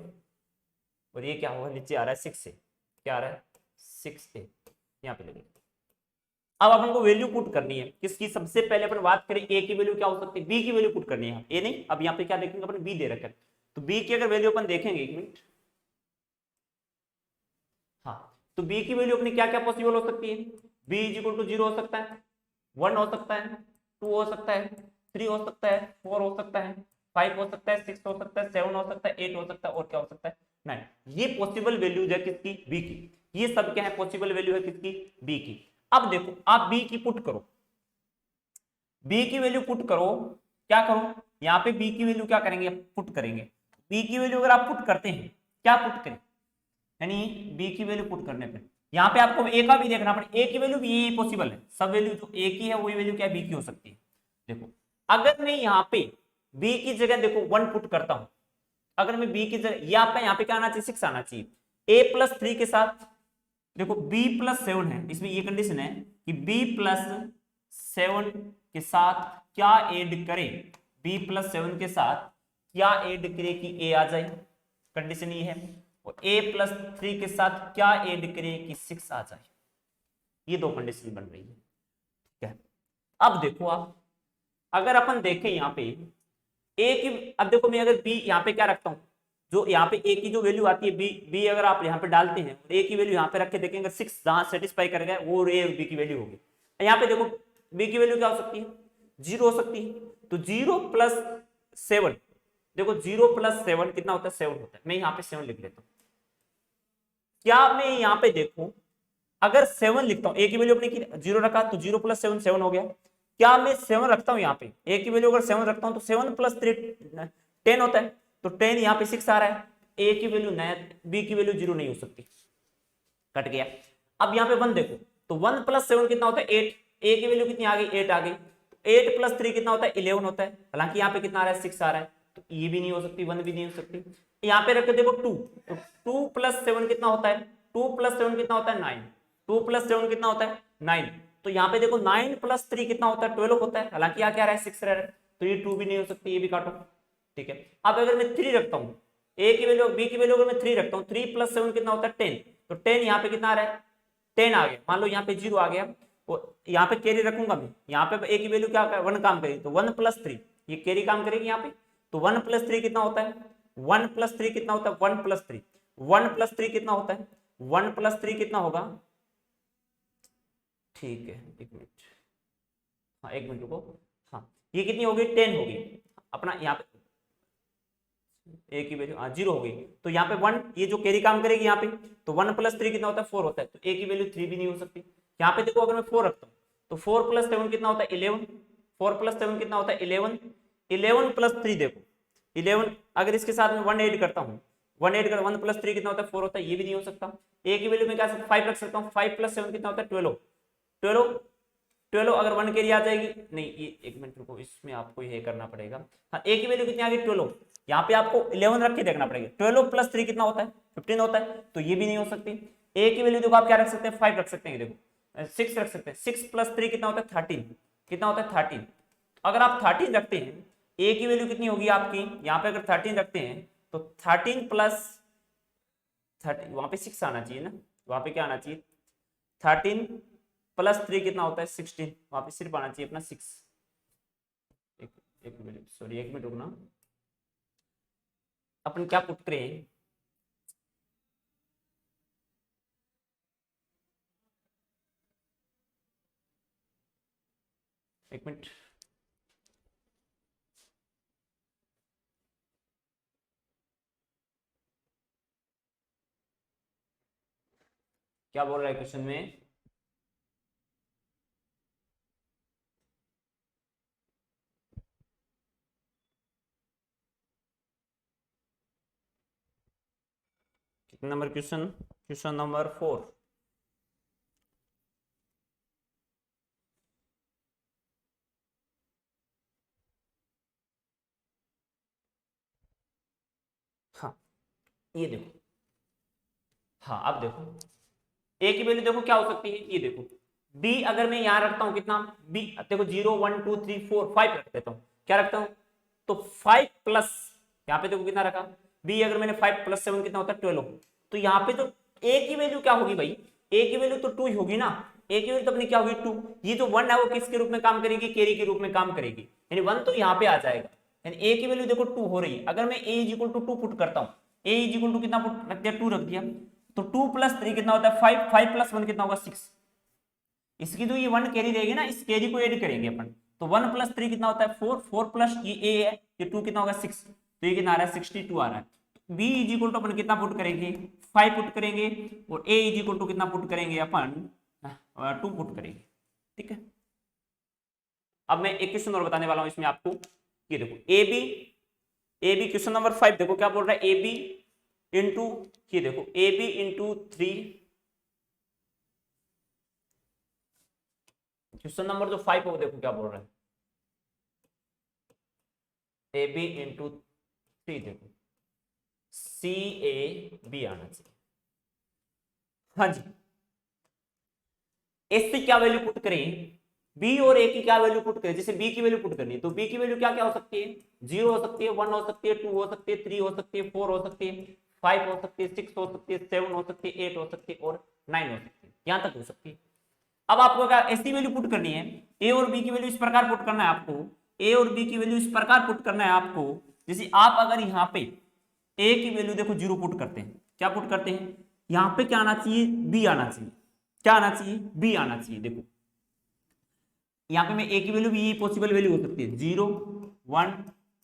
और ये क्या होगा नीचे आ रहा है 6 से, क्या आ रहा है 6 ए, यहाँ पे लगेगा। अब अपन को वैल्यू पुट करनी है किसकी, सबसे पहले अपन बात करें ए की वैल्यू क्या हो सकती है, बी की वैल्यू पुट करनी है, ए नहीं। अब यहाँ पे क्या देखेंगे अपन बी दे रखा है, तो बी की अगर वैल्यू अपन देखेंगे एक मिनट, हाँ तो बी की वैल्यू अपनी क्या क्या पॉसिबल हो सकती है, बी इज इक्वल टू 0 हो सकता है, 1 हो सकता है, 2 हो सकता है, 3 हो सकता है, 4 हो सकता है, 5 हो सकता है, 6 हो सकता है, 7 हो सकता है, 8 हो सकता है और क्या हो सकता है 9। ये पॉसिबल वैल्यूज है किसकी बी की, ये सब क्या है पॉसिबल वैल्यू है किसकी बी की। अब देखो आप बी की पुट करो, बी की वैल्यू पुट करो, क्या करो यहाँ पे बी की वैल्यू क्या करेंगे पुट करेंगे, बी की वैल्यू अगर आप पुट करते हैं क्या पुट करें, यानी बी की वैल्यू पुट करने पे यहाँ पे आपको ए का भी देखना पड़े, ए की वैल्यू भी ये पॉसिबल है, सब वैल्यू जो ए की है वही वैल्यू क्या बी की हो सकती है। देखो अगर मैं यहाँ पे बी की जगह देखो 1 पुट करता हूं, अगर मैं बी की जगह ये आपका यहाँ पे क्या आना चाहिए 6 आना चाहिए, ए प्लस 3 के साथ देखो बी प्लस 7 है, इसमें ये कंडीशन है कि बी प्लस 7 के साथ क्या ऐड करें, बी प्लस 7 के साथ क्या ऐड करे कि ए आ जाए, कंडीशन ये है, और a प्लस 3 के साथ क्या ऐड करें कि 6 आ जाए, ये दो कंडीशन बन रही है, ठीक है। अब देखो आप, अगर अपन देखें यहाँ पे ए की, अब देखो मैं अगर बी यहाँ पे क्या रखता हूँ, जो यहाँ पे ए की जो वैल्यू आती है बी, बी अगर आप यहाँ पे डालते हैं ए की वैल्यू यहाँ पे रख के देखेंगे 6 जहां सेटिस्फाई कर गए वो ए और बी की वैल्यू होगी। यहाँ पे देखो बी की वैल्यू क्या हो सकती है, 0 हो सकती है, तो 0 प्लस 7, देखो 0 प्लस 7 कितना होता है, 7 होता है। मैं यहाँ पे 7 लिख लेता हूँ। क्या मैं यहाँ पे देखूं, अगर 7 लिखता हूँ, ए की वैल्यू अपने की 0 रखा तो 0 प्लस 7 7 हो गया। क्या मैं 7 रखता हूँ यहाँ पे, ए की वैल्यू अगर 7 रखता हूँ तो 7 प्लस 3 10 होता है, तो 10 यहाँ पे 6 आ रहा है। ए की वैल्यू नया, बी की वैल्यू 0 नहीं हो सकती, कट गया। अब यहाँ पे 1 देखो, तो 1 प्लस 7 कितना होता है 8, ए की वैल्यू कितनी आ गई 8 आ गई, 8 प्लस 3 कितना होता है 11 होता है। हालांकि यहाँ पे कितना आ रहा है 6 आ रहा है, तो ये भी नहीं हो सकती, 1 भी नहीं हो सकती। यहाँ पे रख के देखो 2, तो 2 प्लस 7 कितना होता है, 2 प्लस 7 कितना होता है 9, 2 प्लस 7 कितना होता है 9। तो यहाँ पे देखो 9 प्लस 3 कितना होता है 12 होता है। हालांकि यहाँ क्या रहा है 6 रह रहा है, तो ये 2 भी नहीं हो सकती, ये भी काटो, ठीक है। अब अगर मैं 3 रखता हूँ, ए की वैल्यू बी की वैल्यू अगर मैं 3 रखता हूँ, 3 प्लस 7 कितना होता है 10, तो 10 यहाँ पे कितना आ रहा है 10 आ गया। मान लो यहाँ पे 0 आ गया, यहाँ पे कैरी रखूंगा मैं, यहाँ पे ए की वैल्यू क्या 1 काम करेगी, तो 1 प्लस 3 ये कैरी काम करेगी यहाँ पे, तो 1 प्लस 3 कितना होता है, 1 प्लस 3 कितना होता है 1 प्लस 3, 1 प्लस 3 कितना होता है 1 प्लस 3 कितना होगा, ठीक है एक मिनट, हाँ एक मिनट रुको, हाँ ये कितनी होगी 10 होगी अपना, यहाँ पे ए की वैल्यू 0 हो गई, तो यहाँ पे 1 ये जो कैरी काम करेगी यहाँ पे, तो 1 प्लस 3 कितना होता है 4 होता है, तो ए की वैल्यू 3 भी नहीं हो सकती। यहाँ पे देखो अगर मैं 4 रखता हूँ, तो 4 प्लस 7 कितना होता है 11, 4 प्लस 7 कितना होता है 11, 11 प्लस 3 देखो 11, अगर इसके साथ में 1 ऐड करता हूँ, 1 ऐड कर 1 प्लस 3 कितना होता है 4 होता है, ये भी नहीं हो सकता। ए की वैल्यू में क्या 5 रख सकता हूँ, 5 प्लस 7 कितना होता है 12, 12 12 अगर 1 कैरी आ जाएगी, नहीं ये एक मिनट रुको, इसमें आपको ये करना पड़ेगा। हाँ ए की वैल्यू कितनी आ गई 12, यहाँ पे आपको 11 रख के देखना पड़ेगा, 12 प्लस 3 कितना होता है 15 होता है, तो ये भी नहीं हो सकती। ए की वैल्यू देखो आप क्या रख सकते हैं 5 रख सकते हैं, देखो 6 रख सकते हैं, 6 प्लस 3 कितना होता है 13, कितना होता है 13। अगर आप 13 रखते हैं, ए की वैल्यू कितनी होगी आपकी, यहाँ पे अगर 13 रखते हैं तो 13 प्लस 30, वहां पे 6 आना चाहिए ना, वहां पे क्या आना चाहिए 13 प्लस 3 कितना होता है 16, वहां पे सिर्फ आना चाहिए अपना 6। एक मिनट सॉरी, एक मिनट रुकना, अपन क्या पुट करें, एक मिनट, क्या बोल रहा है क्वेश्चन में, कितने नंबर क्वेश्चन, क्वेश्चन नंबर 4। हाँ ये देखो, हाँ अब देखो ए की वैल्यू देखो क्या हो सकती है, ये देखो बी अगर मैं यहां रखता हूं कितना, बी देखो 0 1 2 3 4 5 रख देता हूं, क्या रखता हूं, तो 5 प्लस यहाँ पे देखो कितना रखा, बी अगर मैंने 5 प्लस 7 कितना होता है 12, तो यहाँ पे तो ए की वैल्यू क्या होगी भाई, ए की वैल्यू तो 2 ही होगी ना, ए की वैल्यू तो अपनी क्या होगी 2, ये जो 1 है वो किसके रूप में काम करेगी, कैरी के रूप में काम करेगी, यानी 1 तो यहाँ पे आ जाएगा, यानी ए की वैल्यू देखो 2 हो रही है। अगर मैं ए इज इक्वल टू 2 पुट करता हूँ, ए इज इक्वल टू कितना पुट रख दिया 2 रख दिया, तो 2 प्लस 3 कितना होता है 5, 5 प्लस 1 कितना होगा 6, इसकी जो ये 1 कैरी रहेगी ना, इस कैरी को ऐड करेंगे अपन, तो 1 प्लस 3 कितना होता है 4, 4 प्लस ये ए है, ये 2 कितना होगा 6, तो ये कितना आ रहा है 62 आ रहा है। बी इज इक्वल टू अपन कितना पुट करेंगे 5 पुट करेंगे, और ए इज इक्वल टू कितना पुट करेंगे अपन 2 पुट करेंगे, ठीक है। अब मैं एक क्वेश्चन और बताने वाला हूं इसमें आपको, ये देखो ए बी क्वेश्चन नंबर 5 देखो क्या बोल रहा है, ए बी इंटू, ये देखो A B into 3, question number जो 5 है वो देखो क्या बोल रहा है, ए बी इंटू 3, देखो सी ए बी आना चाहिए, हाँ जी। एस से क्या वैल्यू पुट करें, बी और ए की क्या वैल्यू पुट करें, जैसे बी की वैल्यू पुट करनी है तो बी की वैल्यू क्या क्या हो सकती है, 0 हो सकती है, 1 हो सकती है, 2 हो सकती है, 3 हो सकती है, 4 हो सकती है, 5 हो सकती है, 6 हो सकती है, 7 हो सकती है, 8 हो सकती है और 9 हो सकती है, यहां तक हो सकती है। अब आपको क्या ऐसी वैल्यू पुट करनी है, ए और बी की वैल्यू इस प्रकार पुट करना है आपको, ए और बी की वैल्यू इस प्रकार पुट करना है आपको, जैसे आप अगर यहाँ पे ए की वैल्यू देखो 0 पुट करते हैं, क्या पुट करते हैं, यहाँ पे क्या आना चाहिए, बी आना चाहिए, क्या आना चाहिए, बी आना चाहिए। देखो यहाँ पे मैं ए की वैल्यू भी पॉसिबल वैल्यू हो सकती है 0 1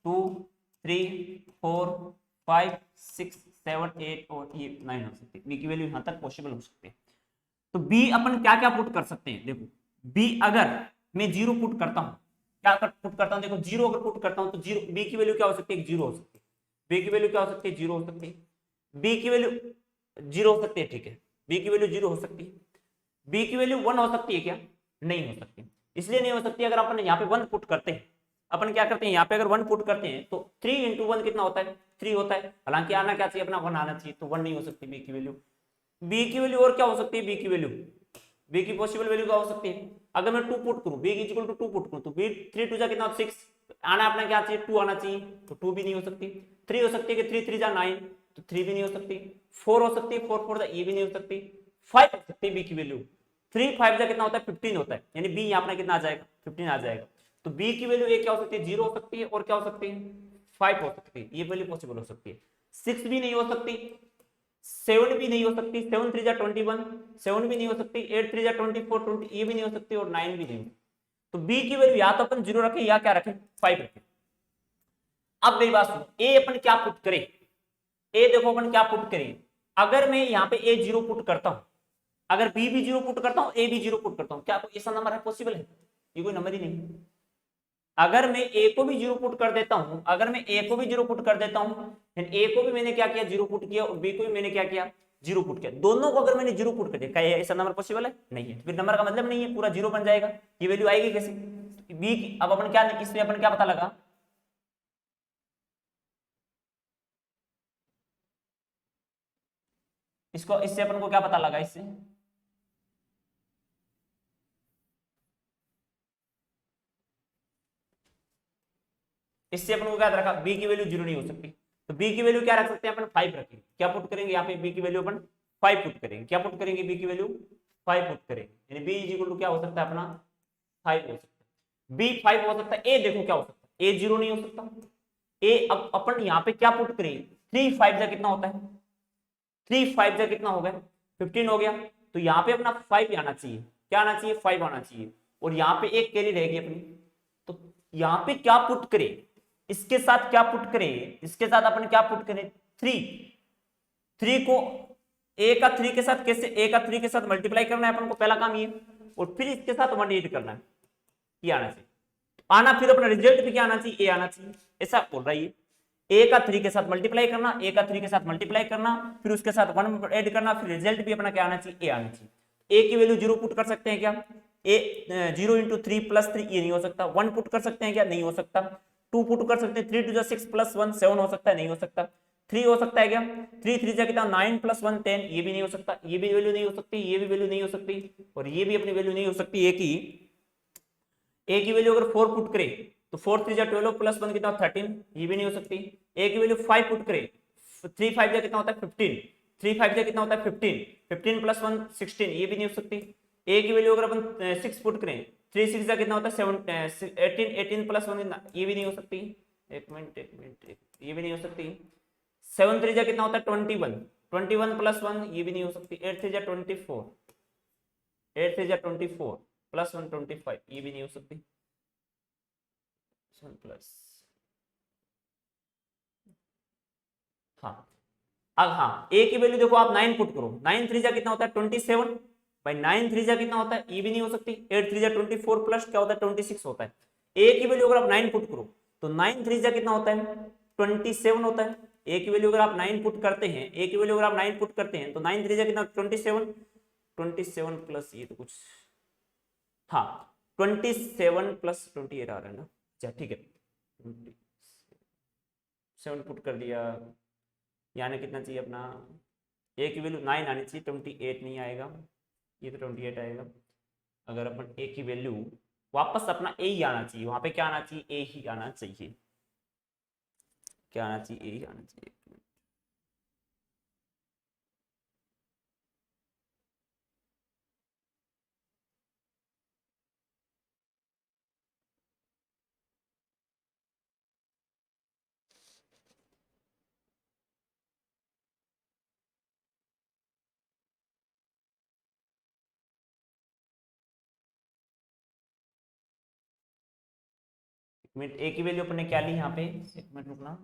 2 3 4 5 6 7 8 और ये 9 हो सकती है, बी की वैल्यू यहाँ तक पॉसिबल हो सकती है। तो बी अपन क्या क्या पुट कर सकते हैं, देखो बी अगर मैं 0 पुट करता हूं, क्या पुट करता हूं, देखो 0 अगर पुट करता हूं तो 0 बी की वैल्यू क्या हो सकती है, 0 हो सकती है, बी की वैल्यू क्या हो सकती है, 0 हो सकती है, बी की वैल्यू 0 हो सकती है, ठीक है, बी की वैल्यू 0 हो सकती है, बी की वैल्यू 1 हो सकती है क्या, नहीं हो सकती, इसलिए नहीं हो सकती, अगर अपन यहाँ पे 1 पुट करते हैं, अपन क्या करते हैं यहाँ पे अगर 1 पुट करते हैं तो 3 इंटू 1 कितना होता है, 3 होता है, हालांकि आना क्या चाहिए अपना 1 आना चाहिए, तो 1 नहीं हो सकती बी की वैल्यू। बी की वैल्यू और क्या हो सकती है, बी की वैल्यू, बी की पॉसिबल वैल्यू क्या हो सकती है, अगर मैं 2 पुट करूं, बी इक्वल टू 2 पुट करूं तो बी 3 टू जा कितना 6, आना अपना क्या चाहिए 2 आना चाहिए, तो 2 भी नहीं हो सकती, 3 हो सकती है कि 3 3 जा 9, तो 3 भी नहीं हो सकती, 4 हो सकती है, 4 4 जा ये भी नहीं हो सकती, 5 हो सकती है बी की वैल्यू, 3 5 जा कितना होता है 15 होता है, यानी बी यहाँ अपना कितना आ जाएगा 15 आ जाएगा। तो बी की वैल्यू एक क्या हो सकती है 0 हो सकती है और क्या हो सकती है 5 हो सकती है, ये वैल्यू पॉसिबल हो सकती है। 6 भी नहीं हो सकती, 7 भी नहीं हो सकती, 7 3 जा 21, 7 भी नहीं हो सकती, 8 3 जा 24 20 ये भी नहीं हो सकती और 9 भी नहीं हो सकती। तो बी की वैल्यू या तो अपन 0 रखें या क्या रखें 5 रखें। अब मेरी बात सुनो, ए अपन क्या पुट करें, ए देखो अपन क्या पुट करें, अगर मैं यहाँ पे ए 0 पुट करता हूं, अगर बी भी 0 पुट करता हूं, ए भी 0 पुट करता हूं, क्या कोई ऐसा नंबर है पॉसिबल है, ये कोई नंबर ही नहीं है। अगर मैं ए को भी 0 पुट कर देता हूं, अगर मैं ए को भी 0 पुट कर देता हूं, ए को भी मैंने क्या किया 0 पुट किया और बी को भी मैंने क्या किया 0 पुट किया, दोनों को अगर मैंने 0 पुट कर दिया, क्या ऐसा नंबर पॉसिबल है, नहीं है, फिर नंबर का मतलब नहीं है, पूरा 0 बन जाएगा, ये वैल्यू आएगी कैसे बी की। अब अपन क्या इसमें अपन क्या पता लगा, इसको इससे अपन को क्या पता लगा, इससे इससे अपन को क्या रखा, बी की वैल्यू 0 नहीं हो सकती, तो बी की वैल्यू क्या रख सकते हैं अपन 5 रखेंगे, क्या पुट करेंगे यहाँ पे बी की वैल्यू अपन 5 पुट करेंगे, क्या पुट करेंगे बी की वैल्यू 5 पुट करेंगे, यानी बी इज इक्वल टू क्या हो सकता है अपना 5 हो सकता है, बी 5 हो सकता है, ए देखो क्या हो सकता है, ए 0 नहीं हो सकता, ए अब अपन यहाँ पे क्या पुट करें, 3 5 जा कितना होता है, 3 5 जा कितना हो गया 15 हो गया, तो यहाँ पे अपना 5 आना चाहिए, क्या आना चाहिए 5 आना चाहिए, और यहाँ पे एक कैरी रहेगी अपनी, तो यहाँ पे क्या पुट करें, इसके साथ क्या पुट करें, इसके साथ अपन क्या पुट करें 3, 3 को ए का 3 के साथ कैसे, ए का 3 के साथ मल्टीप्लाई करना है अपन को, पहला काम ये, और फिर इसके साथ 1 ऐड करना है, ये आना चाहिए, आना फिर अपना रिजल्ट भी क्या आना चाहिए, ए आना चाहिए, ऐसा बोल रहा है, ए का 3 के साथ मल्टीप्लाई करना, ए का 3 के साथ मल्टीप्लाई करना, फिर उसके साथ 1 ऐड करना, फिर रिजल्ट भी अपना क्या आना चाहिए, ए आना चाहिए। ए की वैल्यू 0 पुट कर सकते हैं क्या, ए 0 इंटू 3 प्लस 3 ये नहीं हो सकता, 1 पुट कर सकते हैं क्या, नहीं हो सकता, 2 पुट कर सकते हैं, 3 टू 6 प्लस 1 7 हो सकता है, नहीं हो सकता, 3 हो सकता है क्या, 3 3 जा कितना 9 प्लस 1 10, ये भी नहीं हो सकता, ये भी वैल्यू नहीं हो सकती, ये भी वैल्यू नहीं हो सकती, और ये भी अपनी वैल्यू नहीं हो सकती, ए की वैल्यू अगर 4 पुट करे तो 4 3 जा 12 प्लस 1 कितना 13, ये भी नहीं हो सकती, ए की वैल्यू 5 पुट करे, 3 5 जा कितना होता है 15, 3 5 जा कितना होता है 15, 15 प्लस 1 16, ये भी नहीं हो सकती, ए की वैल्यू अगर अपन 6 पुट करें, 3 6 जा कितना होता है 7 18, 18 प्लस 1 ये भी नहीं हो सकती, एक मिनट ये भी नहीं हो सकती, 7 3 जा कितना होता है 21, 21 प्लस 1 ये भी नहीं हो सकती, 8 3 जा 24, 8 3 जा 24 प्लस 1 25, ये भी नहीं हो सकती, प्लस, हाँ अब हाँ ए की वैल्यू देखो आप 9 पुट करो, 9 3 जा कितना होता है 27, भाई 9 3 जा कितना होता है, ये भी नहीं हो सकती, 8 3 जा 24 प्लस क्या होता है 26 होता है, ए की वैल्यू अगर आप 9 पुट करो तो 9 3 जा कितना होता है 27 होता है, ए की वैल्यू अगर आप 9 पुट करते हैं, ए की वैल्यू अगर आप 9 पुट करते हैं तो 9 3 जा कितना 27, 27 प्लस ये तो कुछ, हाँ 27 प्लस 28 आ रहा है ना, अच्छा ठीक है 7 पुट कर दिया, यानी कितना चाहिए अपना, ए की वैल्यू 9 आनी चाहिए, 28 नहीं आएगा, ये तो 28 आएगा, अगर अपन ए की वैल्यू वापस अपना ए ही आना चाहिए, वहां पे क्या आना चाहिए ए ही आना चाहिए, क्या आना चाहिए ए ही आना चाहिए, मिनट, ए की वैल्यू अपने क्या ली यहाँ पे, एक मिनट रुकना,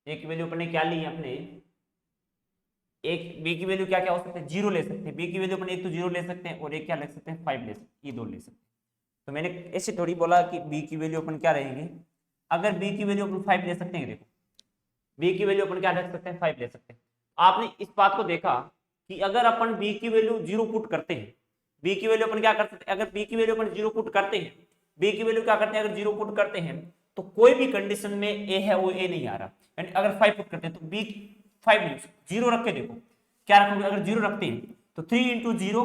ए की वैल्यू अपने क्या ली अपने, एक बी की वैल्यू क्या क्या हो सकते हैं, जीरो ले सकते हैं, बी की वैल्यू अपने एक तो जीरो ले सकते हैं और एक क्या ले सकते हैं, 5 ले सकते हैं, ये दो ले सकते हैं। तो मैंने ऐसे थोड़ी बोला कि बी की वैल्यू अपन क्या रहेंगे, अगर बी की वैल्यू अपन 5 ले सकते हैं, देखो बी की वैल्यू अपन क्या रख सकते हैं, 5 ले सकते हैं। आपने इस बात को देखा कि अगर अपन बी की वैल्यू जीरो पुट करते हैं, बी की वैल्यू अपन क्या कर सकते हैं, अगर बी की वैल्यू अपन जीरो पुट करते हैं, बी की वैल्यू क्या करते हैं, अगर जीरो पुट करते हैं तो कोई भी कंडीशन में ए है वो ए नहीं आ रहा, यानी अगर 5 पुट करते हैं तो बी 5 नहीं, जीरो रख के देखो क्या रखोगे, अगर जीरो रखते हैं तो 3 इंटू जीरो,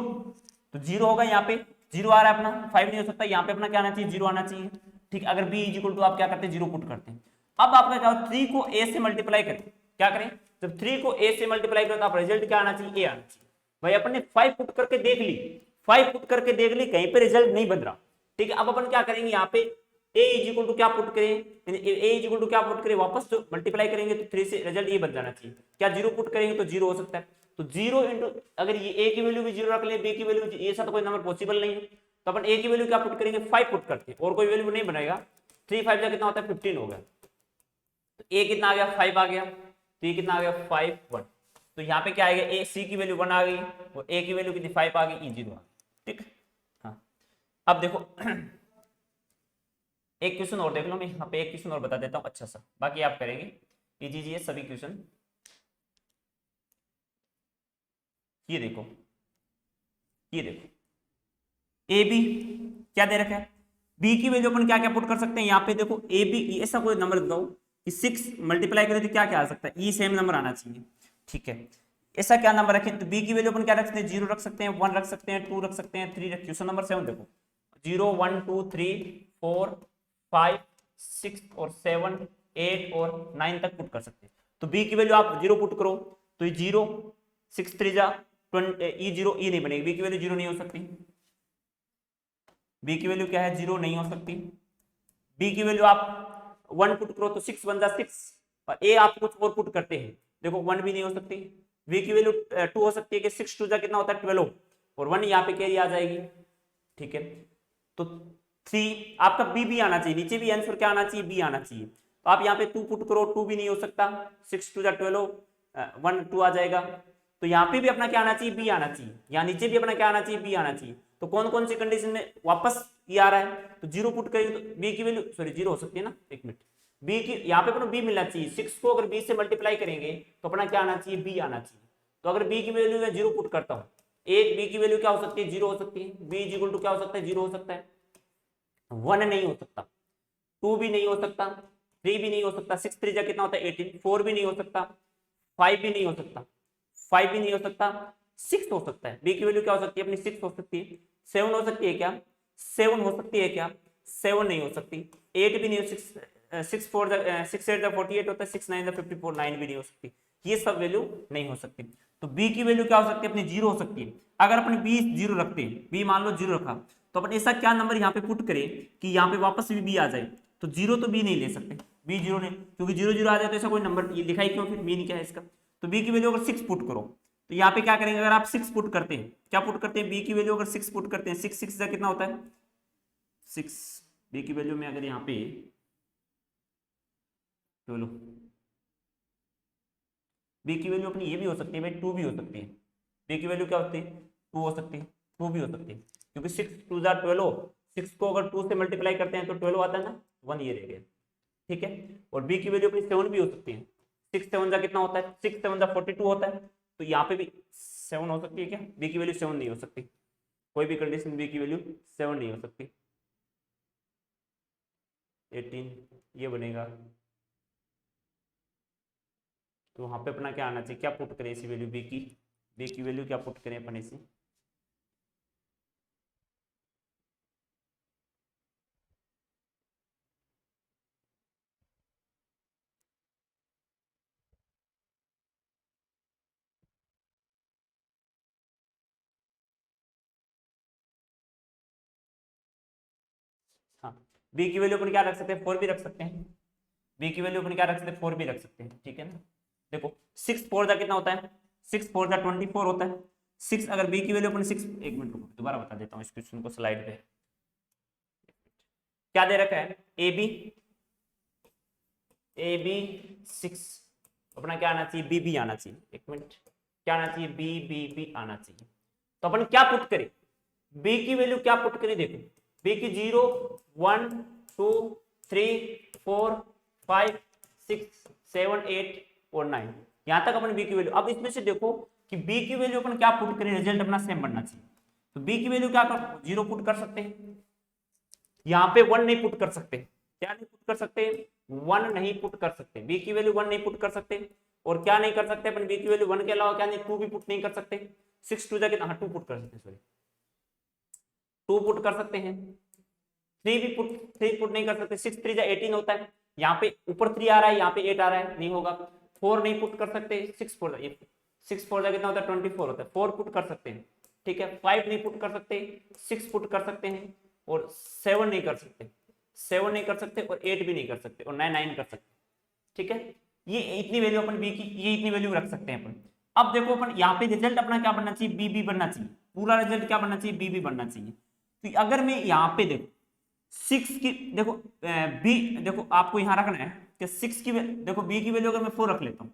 तो जीरो होगा, यहाँ पे जीरो आ रहा है अपना, 5 नहीं हो सकता, यहाँ पे अपना क्या आना चाहिए, जीरो आना चाहिए। ठीक, अगर बी इज इक्वल टू आप क्या करते हैं, जीरो पुट करते हैं। अब आपका क्या, 3 को ए से मल्टीप्लाई करें, क्या करें, जब 3 को ए से मल्टीप्लाई करें तो आप रिजल्ट क्या आना चाहिए, ए आना चाहिए। भाई अपन ने 5 पुट करके देख ली, 5 पुट करके देख ली, कहीं पे रिजल्ट नहीं बन रहा। ठीक है, अब अपन क्या करेंगे, यहाँ पे ए इज इक्वल टू क्या पुट करें, ए इज इक्वल टू क्या पुट करें, वापस तो मल्टीप्लाई करेंगे तो 3 से रिजल्ट ये बन जाना चाहिए। क्या जीरो पुट करेंगे तो जीरो हो सकता है, तो जीरो इंटू, अगर ये ए की वैल्यू भी जीरो रख ले, बी की वैल्यू, ये सब तो कोई नंबर पॉसिबल नहीं है, तो अपन ए की वैल्यू क्या पुट करेंगे, 5 पुट करते हैं, और कोई वैल्यू नहीं बनेगा। 3 5 कितना होता है, 15 हो गया, तो ए कितना आ गया, 5 आ गया, तो ये कितना आ गया, 5 1। तो यहाँ पे क्या आएगा, ए सी की वैल्यू 1 आ गई और ए की वैल्यू कितनी 5 आ गई, ई 0 आ गई। ठीक, हाँ अब देखो एक क्वेश्चन और देख लो, मैं यहाँ पे एक क्वेश्चन और बता देता हूँ अच्छा सा, बाकी आप करेंगे, कीजिए सभी क्वेश्चन। ये देखो, ये देखो ए बी क्या दे रखा है, बी की वैल्यू अपन क्या क्या पुट कर सकते हैं, यहाँ पे देखो ए बी, ऐसा कोई नंबर दो कि 6 मल्टीप्लाई करें तो क्या क्या आ सकता है, ई सेम नंबर आना चाहिए। ठीक है, ऐसा क्या नंबर रखें, तो बी की वैल्यू अपन क्या रख सकते हैं, 0 रख सकते हैं, 1 रख सकते हैं, 2 रख सकते हैं, 3 रख, क्वेश्चन नंबर 7 देखो 0 1 2 3 4 5 6 और 7 8 और 9 तक पुट कर सकते हैं। तो बी की वैल्यू आप 0 पुट करो तो ये 0 6 3 जा 20, ई 0 ई नहीं बनेगी, बी की वैल्यू 0 नहीं हो सकती, बी की वैल्यू क्या है, 0 नहीं हो सकती। बी की वैल्यू आप 1 पुट करो तो 6 बन जा 6, और ए आप कुछ और पुट करते हैं, देखो 1 भी नहीं हो सकती। बी की वैल्यू 2 हो सकती है कि 6 2 जा कितना होता है 12, और 1 यहाँ पे कैरी आ जाएगी। ठीक है, तो 3 आपका बी भी आना चाहिए, नीचे भी आंसर क्या आना चाहिए, बी आना चाहिए। तो आप यहाँ पे 2 पुट करो, 2 भी नहीं हो सकता, 6 2 जा 12, 1 2 आ जाएगा। तो यहाँ पे भी अपना क्या आना चाहिए, बी आना चाहिए, यहाँ नीचे भी अपना क्या आना चाहिए, बी आना चाहिए। तो कौन कौन सी कंडीशन में वापस ये आ रहा है, तो 0 पुट करेंगे तो बी की वैल्यू, सॉरी 0 हो सकती है ना, एक मिनट, बी की यहाँ पे अपना बी मिलना चाहिए, 6 को अगर बी से मल्टीप्लाई करेंगे तो अपना क्या आना चाहिए, बी आना चाहिए। तो अगर बी की वैल्यू मैं 0 पुट करता हूँ, एक बी की वैल्यू क्या हो सकती है, 0 हो सकती है, बी इज इक्वल टू क्या हो सकता है, 0 हो सकता है, 1 नहीं हो सकता, 2 भी नहीं हो सकता, 3 भी नहीं हो सकता, 6 3 जा कितना होता है 18, 4 भी नहीं हो सकता, 5 भी नहीं हो सकता, 5 भी नहीं हो सकता, 6 हो सकता है। बी की वैल्यू क्या हो सकती है अपनी, 6 हो सकती है, 7 हो सकती है क्या, 7 हो सकती है क्या, 7 नहीं हो सकती, 8 भी नहीं हो, 6 4 6 8 48 होता है, 6 9 54, 9 भी नहीं हो सकती, ये सब वैल्यू नहीं हो सकती। तो बी की वैल्यू क्या हो सकती है अपनी, 0 हो सकती है। अगर अपने बी 0 रखते हैं, बी मान लो 0 रखा, तो अपन ऐसा क्या नंबर यहाँ पे पुट करें कि यहाँ पे वापस भी बी आ जाए, तो 0 तो बी नहीं ले सकते, बी 0 नहीं, क्योंकि 0 0 आ जाए तो ऐसा कोई नंबर ये लिखा ही क्यों, फिर मीन क्या है इसका। तो बी की वैल्यू अगर 6 पुट करो तो यहाँ पे क्या करेंगे, अगर आप 6 पुट करते हैं, क्या पुट करते हैं, बी की वैल्यू अगर 6 पुट करते हैं, 6 6 का कितना होता है 6, बी की वैल्यू में अगर यहाँ पे चलो, बी की वैल्यू अपनी ये भी हो सकती है भाई, 2 भी हो सकती है, बी की वैल्यू क्या होती है, 2 हो सकती है, 2 भी हो सकती है, क्योंकि 6 2 जा 12, 6 को अगर 2 से मल्टीप्लाई करते हैं तो 12 आता है ना, 1 ये रह गया। ठीक है, और बी की वैल्यू अपनी 7 भी हो सकती है, 6 7 जा कितना होता है, 6 7 जा 42 होता है, तो यहाँ पे भी 7 हो सकती है क्या, बी की वैल्यू 7 नहीं हो सकती, कोई भी कंडीशन बी की वैल्यू 7 नहीं हो सकती, 18 ये बनेगा। तो वहां पे अपना क्या आना चाहिए, क्या पुट करें इसी वैल्यू बी की वैल्यू क्या पुट करें अपन इसी, हाँ बी की वैल्यू अपन क्या रख सकते हैं, 4 भी रख सकते हैं, बी की वैल्यू अपन क्या रख सकते हैं, 4 भी रख सकते हैं। ठीक है ना, देखो 6 4 जा कितना होता है, 6 4 जा 24 होता है, 6 अगर बी की वैल्यू अपन 6, एक मिनट रुको दोबारा बता देता हूँ इस क्वेश्चन को स्लाइड पे। क्या दे रखा है, ए बी 6, अपना क्या आना चाहिए, बी आना चाहिए, एक मिनट, क्या आना चाहिए, बी आना चाहिए। तो अपन क्या पुट करें, बी की वैल्यू क्या पुट करें, देखो बी की 0 1 2 3 4 5 6 7 8 और 9, यहां तक अपन बी की वैल्यू। अब इसमें से देखो कि बी की वैल्यू अपन क्या पुट करें, रिजल्ट अपना सेम बनना चाहिए। तो बी की वैल्यू क्या कर, 0 पुट कर सकते हैं, यहाँ पे 1 नहीं पुट कर सकते, क्या नहीं पुट कर सकते, 1 नहीं पुट कर सकते, बी की वैल्यू 1 नहीं पुट कर सकते। और क्या नहीं कर सकते अपन, बी की वैल्यू 1 के अलावा क्या नहीं, 2 भी पुट नहीं कर सकते। 6 टू जा कितना, 2 पुट कर सकते हैं, सॉरी 2 पुट कर सकते हैं। 3 पुट नहीं कर सकते, 6 3 जा 18 होता है, यहाँ पे ऊपर 3 आ रहा है, यहाँ पे 8 आ रहा है, नहीं होगा। 4 नहीं पुट कर सकते, 6 4 जा कितना होता है, 24 होता है, 4 पुट कर सकते हैं, ठीक है। 5 नहीं पुट कर सकते, 6 पुट कर सकते हैं, और 7 नहीं कर सकते, 7 नहीं कर सकते, और 8 भी नहीं कर सकते, और 9 कर सकते, ठीक है। ये इतनी वैल्यू अपन बी की, ये इतनी वैल्यू रख सकते हैं अपन। अब देखो अपन यहाँ पे रिजल्ट अपना क्या बनना चाहिए, बी बनना चाहिए, पूरा रिजल्ट क्या बनना चाहिए, बी बनना चाहिए। तो अगर मैं यहाँ पे देखो 6 की, देखो बी, देखो आपको यहाँ रखना है कि 6 की, देखो बी की वैल्यू अगर मैं 4 रख लेता हूँ,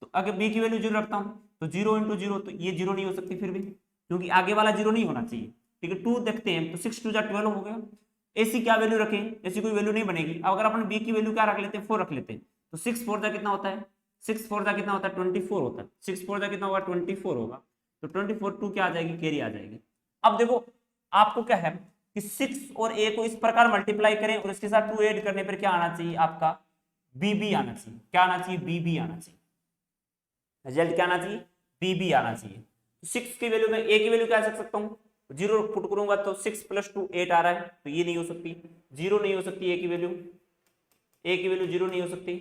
तो अगर बी की वैल्यू 0 रखता हूँ तो 0 × 0, तो ये 0 नहीं हो सकती फिर भी, क्योंकि आगे वाला 0 नहीं होना चाहिए, ठीक है। 2 देखते हैं तो 6 2 जा 12 हो गया। ऐसी क्या वैल्यू रखें, ऐसी कोई वैल्यू नहीं बनेगी। अब अगर अपन बी की वैल्यू क्या रख लेते हैं, 4 रख लेते हैं, तो 6 4 जा कितना होता है, 6 4 जा कितना होता है, 24 होता है। 6 4 जा कितना होगा, 24 होगा। तो 24 2 क्या आ जाएगी, कैरी आ जाएगी। अब देखो आपको क्या है कि 6 और a को इस प्रकार मल्टीप्लाई करें और इसके साथ 2 ऐड करने पर क्या आना चाहिए आपका, बी आना चाहिए। क्या आना चाहिए, बी आना चाहिए। रिजल्ट क्या आना चाहिए, बी आना चाहिए। 6 की वैल्यू में a की वैल्यू क्या रख सकता हूँ, 0 पुट करूंगा तो 6 + 2 8 आ रहा है, तो ये नहीं हो सकती, 0 नहीं हो सकती, a की वैल्यू 0 नहीं हो सकती,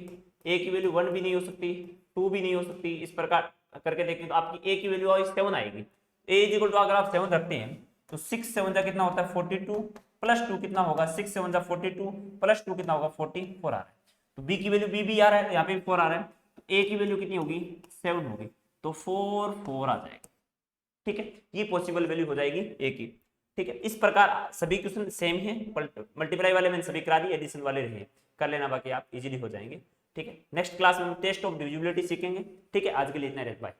a की वैल्यू 1 भी नहीं हो सकती, 2 भी नहीं हो सकती। इस प्रकार करके देखें तो आपकी a की वैल्यू 7 आएगी। a = अगर आप 7 रखते हैं तो 6 7 जा कितना होता है, 42 + 2 कितना होगा, 6 7 जा 42 + 2 कितना होगा, 44 आ रहा है। तो b की वैल्यू b आ रहा है, यहाँ पे 4 आ रहा है, तो a की वैल्यू कितनी होगी, 7 होगी, तो 4 आ जाएगा, ठीक है। ये पॉसिबल वैल्यू हो जाएगी a की, ठीक है। इस प्रकार सभी क्वेश्चन सेम है, मल्टीप्लाई वाले मैंने सभी करा दिए, एडिशन वाले रहे कर लेना, बाकी आप इजीली हो जाएंगे, ठीक है। नेक्स्ट क्लास में हम टेस्ट ऑफ डिविजिबिलिटी सीखेंगे, ठीक है। आज के लिए इतना रहता है, बाय।